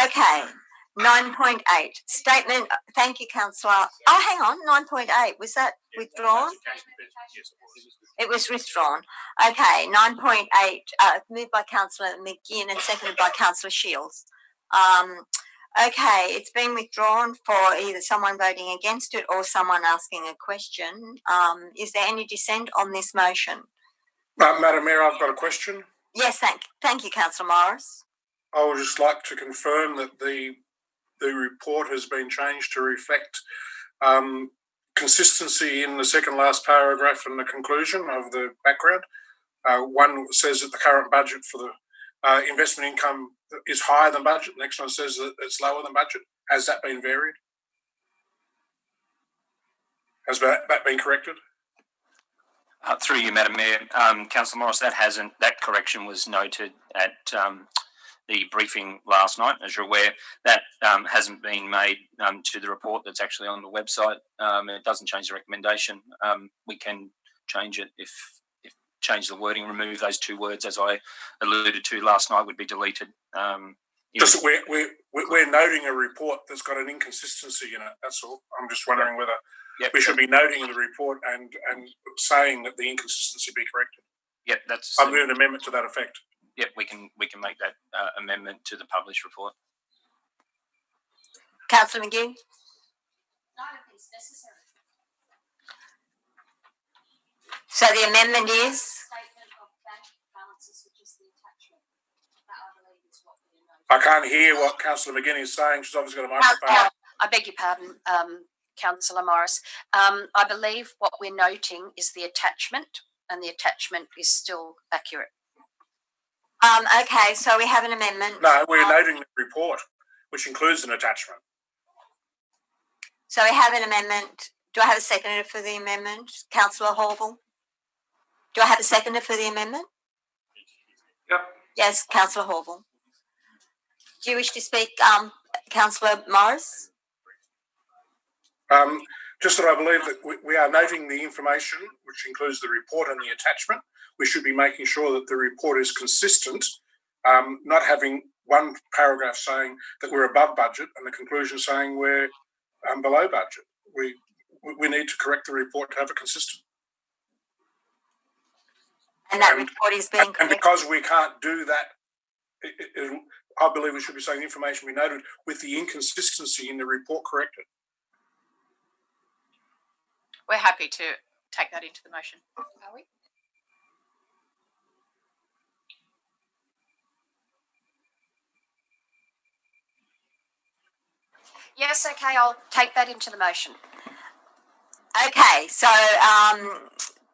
Speaker 1: Okay. 9.8 statement. Thank you, Councillor. Oh, hang on. 9.8 was that withdrawn? It was withdrawn. Okay. 9.8 moved by Councillor McGinn and seconded by Councillor Shields. Okay, it's been withdrawn for either someone voting against it or someone asking a question. Is there any dissent on this motion?
Speaker 5: Madam Mayor, I've got a question.
Speaker 1: Yes, thank you, Councillor Morris.
Speaker 5: I would just like to confirm that the report has been changed to reflect consistency in the second last paragraph and the conclusion of the background. One says that the current budget for the investment income is higher than budget. The next one says that it's lower than budget. Has that been varied? Has that been corrected?
Speaker 13: Through you, Madam Mayor, Councillor Morris, that correction was noted at the briefing last night. As you're aware, that hasn't been made to the report that's actually on the website. It doesn't change the recommendation. We can change it if change the wording, remove those two words, as I alluded to last night, would be deleted.
Speaker 5: Just we're noting a report that's got an inconsistency in it. That's all. I'm just wondering whether we should be noting in the report and saying that the inconsistency be corrected.
Speaker 13: Yep, that's.
Speaker 5: I'll move an amendment to that effect.
Speaker 13: Yep, we can make that amendment to the published report.
Speaker 1: Councillor McGinn.
Speaker 8: None of this necessary.
Speaker 1: So the amendment is?
Speaker 8: Statement of bank balances, which is the attachment. That I believe is what we're noting.
Speaker 5: I can't hear what Councillor McGinn is saying. She's obviously got a microphone.
Speaker 8: I beg your pardon, Councillor Morris. I believe what we're noting is the attachment, and the attachment is still accurate.
Speaker 1: Okay, so we have an amendment.
Speaker 5: No, we're noting the report, which includes an attachment.
Speaker 1: So we have an amendment. Do I have a seconder for the amendment? Councillor Horval? Do I have a seconder for the amendment?
Speaker 4: Yep.
Speaker 1: Yes, Councillor Horval. Do you wish to speak, Councillor Morris?
Speaker 5: Just that I believe that we are noting the information, which includes the report and the attachment. We should be making sure that the report is consistent, not having one paragraph saying that we're above budget and the conclusion saying we're below budget. We need to correct the report to have it consistent.
Speaker 1: And that report is being corrected.
Speaker 5: And because we can't do that, I believe we should be saying the information we noted with the inconsistency in the report corrected.
Speaker 11: We're happy to take that into the motion. Are we?
Speaker 8: Yes, okay, I'll take that into the motion.
Speaker 1: Okay, so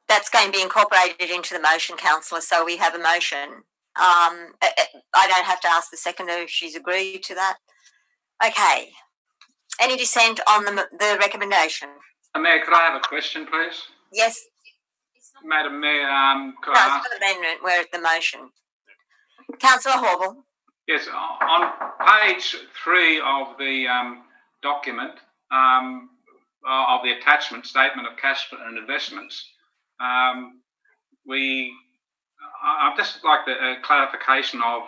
Speaker 1: that's going to be incorporated into the motion, Councillor. So we have a motion. I don't have to ask the seconder if she's agreed to that. Okay. Any dissent on the recommendation?
Speaker 4: Mayor, could I have a question, please?
Speaker 1: Yes.
Speaker 4: Madam Mayor, could
Speaker 1: No,
Speaker 4: I
Speaker 1: it's
Speaker 4: ask?
Speaker 1: not an amendment. We're at the motion. Councillor Horval.
Speaker 4: Yes, on page 3 of the document, of the attachment statement of cash and investments, I'd just like a clarification of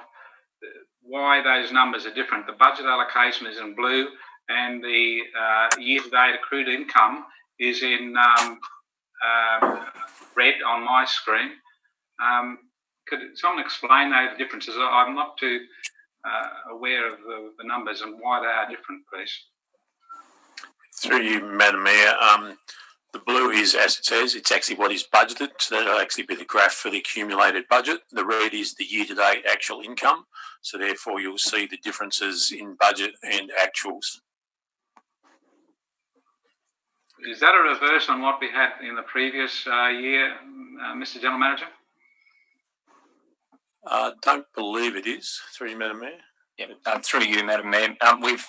Speaker 4: why those numbers are different. The budget allocation is in blue, and the year-to-date accrued income is in red on my screen. Could someone explain those differences? I'm not too aware of the numbers and why they are different, please.
Speaker 2: Through you, Madam Mayor, the blue is, as it says, it's actually what is budgeted, so that'll actually be the graph for the accumulated budget. The red is the year-to-date actual income, so therefore you'll see the differences in budget and actuals.
Speaker 4: Is that a reverse on what we had in the previous year, Mr. General Manager?
Speaker 2: Don't believe it is. Through you, Madam Mayor.
Speaker 13: Yeah, through you, Madam Mayor. We've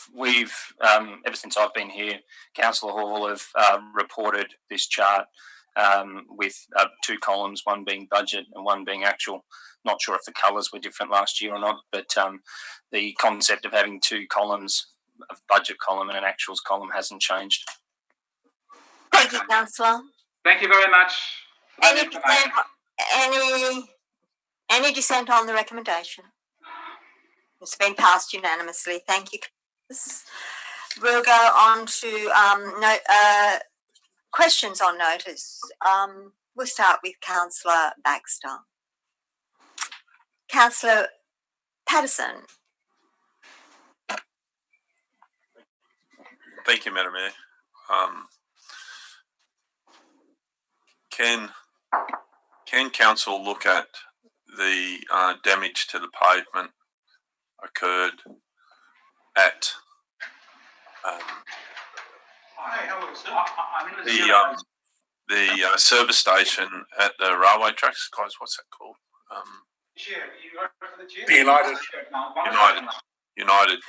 Speaker 13: ever since I've been here, Councillor Hall have reported this chart with 2 columns, one being budget and one being actual. Not sure if the colours were different last year or not, but the concept of having 2 columns, a budget column and an actuals column, hasn't changed.
Speaker 1: Thank you, Councillor.
Speaker 4: Thank you very much.
Speaker 1: Any dissent on the recommendation? It's been passed unanimously. Thank you. We'll go on to questions on notice. We'll start with Councillor Baxter. Councillor Patterson.
Speaker 9: Thank you, Madam Mayor. Can council look at the damage to the pavement occurred at the service station at the railway tracks? Guys, what's that called?
Speaker 5: The United.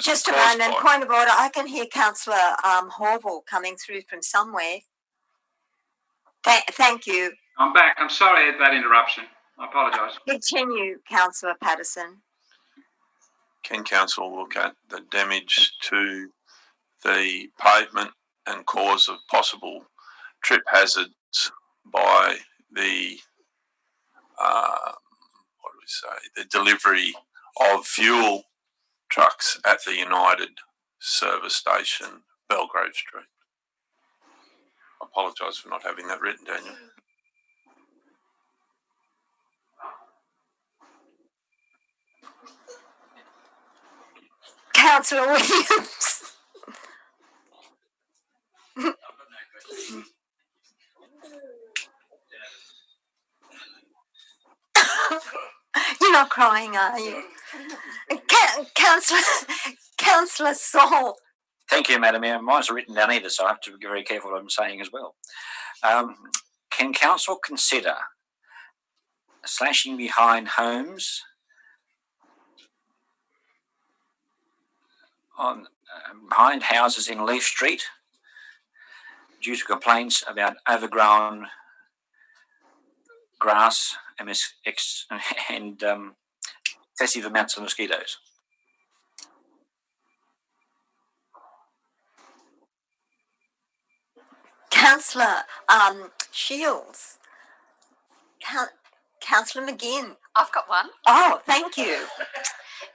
Speaker 1: Just a moment. Point of order. I can hear Councillor Horval coming through from somewhere. Thank you.
Speaker 4: I'm back. I'm sorry for that interruption. I apologise.
Speaker 1: Continue, Councillor Patterson.
Speaker 9: Can council look at the damage to the pavement and cause of possible trip hazards by the the delivery of fuel trucks at the United service station, Belgrave Street? I apologise for not having that written, Daniel.
Speaker 1: Councillor Williams. You're not crying, are you? Councillor Saul.
Speaker 7: Thank you, Madam Mayor. Mine's written down either, so I have to be very careful what I'm saying as well. Can council consider slashing behind homes behind houses in Leaf Street due to complaints about overgrown grass and excessive amounts of mosquitoes?
Speaker 1: Councillor Shields. Councillor McGinn.
Speaker 8: I've got one.
Speaker 1: Oh, thank you.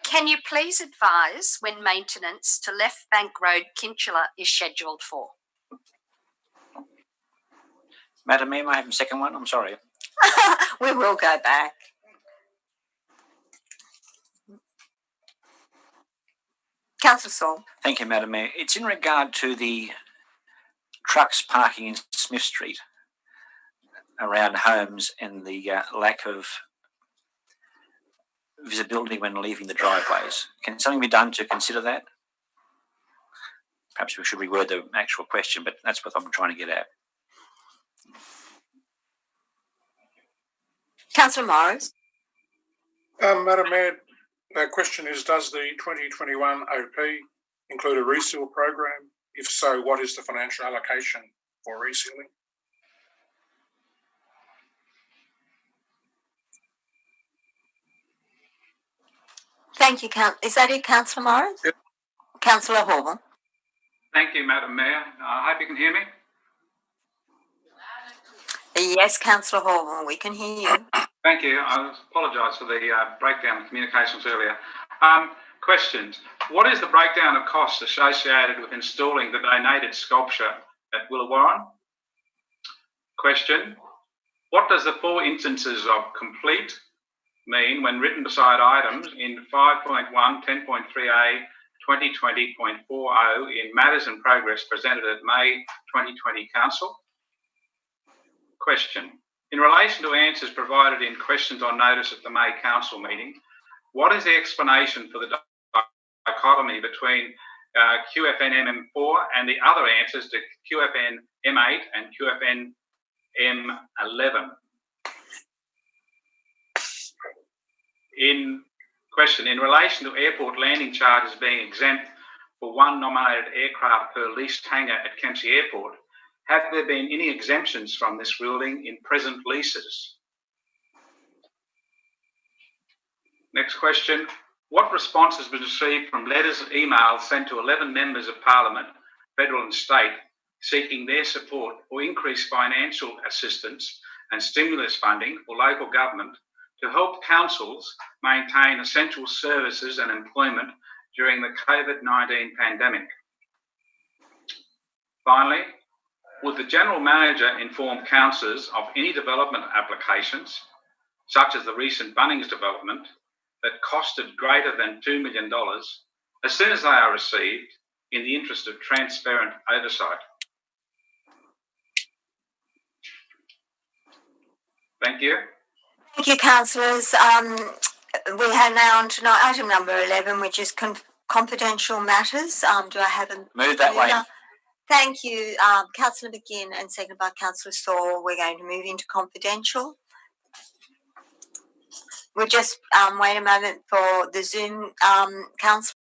Speaker 8: Can you please advise when maintenance to Left Bank Road, Kinchela, is scheduled for?
Speaker 7: Madam Mayor, may I have a second one? I'm sorry.
Speaker 1: We will go back. Councillor Saul.
Speaker 7: Thank you, Madam Mayor. It's in regard to the trucks parking in Smith Street around homes and the lack of visibility when leaving the driveways. Can something be done to consider that? Perhaps we should reword the actual question, but that's what I'm trying to get at.
Speaker 1: Councillor Morris.
Speaker 5: Madam Mayor, the question is, does the 2021 OP include a reseal program? If so, what is the financial allocation for resealing?
Speaker 1: Thank you, Is that it, Councillor Morris?
Speaker 5: Yep.
Speaker 1: Councillor Hall.
Speaker 4: Thank you, Madam Mayor. I hope you can hear me.
Speaker 1: Yes, Councillor Hall, we can hear you.
Speaker 4: Thank you. I apologise for the breakdown of communications earlier. Questions. What is the breakdown of costs associated with installing the donated sculpture at Willawarren? Question. What does the 4 instances of complete mean when written beside items in 5.1, 10.3a, 2020.40 in matters in progress presented at May 2020 Council? Question. In relation to answers provided in questions on notice at the May Council meeting, what is the explanation for the dichotomy between QFN MM4 and the other answers to QFN M8 and QFN M11? In question, in relation to airport landing charges being exempt for one nominated aircraft per leased hangar at Kempsey Airport, have there been any exemptions from this ruling in present leases? Next question. What response has been received from letters and emails sent to 11 members of Parliament, federal and state, seeking their support for increased financial assistance and stimulus funding for local government to help councils maintain essential services and employment during the COVID-19 pandemic? Finally, would the General Manager inform councillors of any development applications, such as the recent Bunnings development, that costed greater than $2 million as soon as they are received, in the interest of transparent oversight? Thank you.
Speaker 1: Thank you, councillors. We are now on to item number 11, which is confidential matters. Do I have a
Speaker 7: Move that way.
Speaker 1: Thank you, Councillor McGinn, and seconded by Councillor Saul. We're going to move into confidential. We'll just wait a moment for the Zoom council.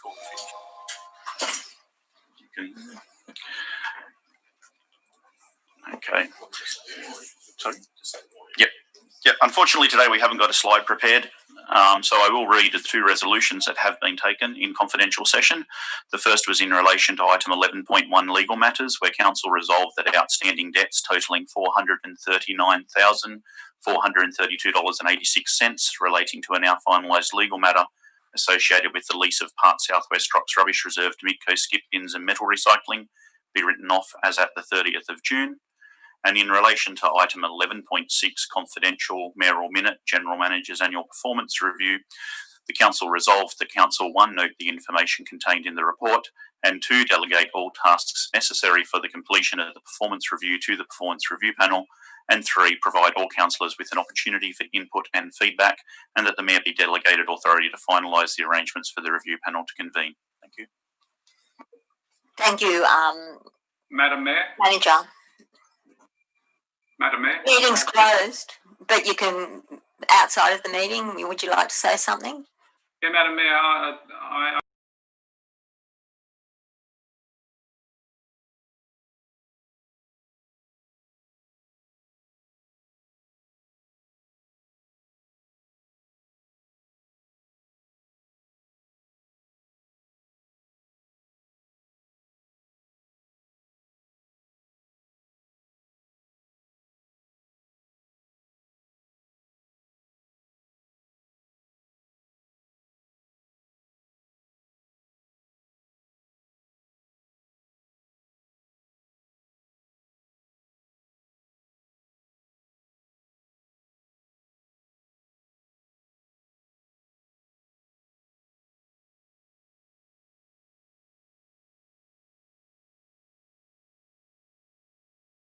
Speaker 14: before we finish. Okay. Sorry? Yep. Yep. Unfortunately, today we haven't got a slide prepared. So I will read the two resolutions that have been taken in confidential session. The first was in relation to item 11.1 legal matters, where council resolved that outstanding debts totalling $439,432.86 relating to a now finalised legal matter associated with the lease of Part Southwest Rocks Rubbish Reserve to Midco skip bins and metal recycling be written off as at the 30th of June. And in relation to item 11.6, confidential mayoral minute, general manager's annual performance review, the council resolved that council 1, note the information contained in the report, and 2, delegate all tasks necessary for the completion of the performance review to the performance review panel, and 3, provide all councillors with an opportunity for input and feedback, and that the mayor be delegated authority to finalise the arrangements for the review panel to convene. Thank you.
Speaker 1: Thank you,
Speaker 4: Madam Mayor.
Speaker 1: Manager.
Speaker 4: Madam Mayor.
Speaker 1: Meeting's closed, but you can, outside of the meeting, would you like to say something?
Speaker 4: Yeah, Madam Mayor, I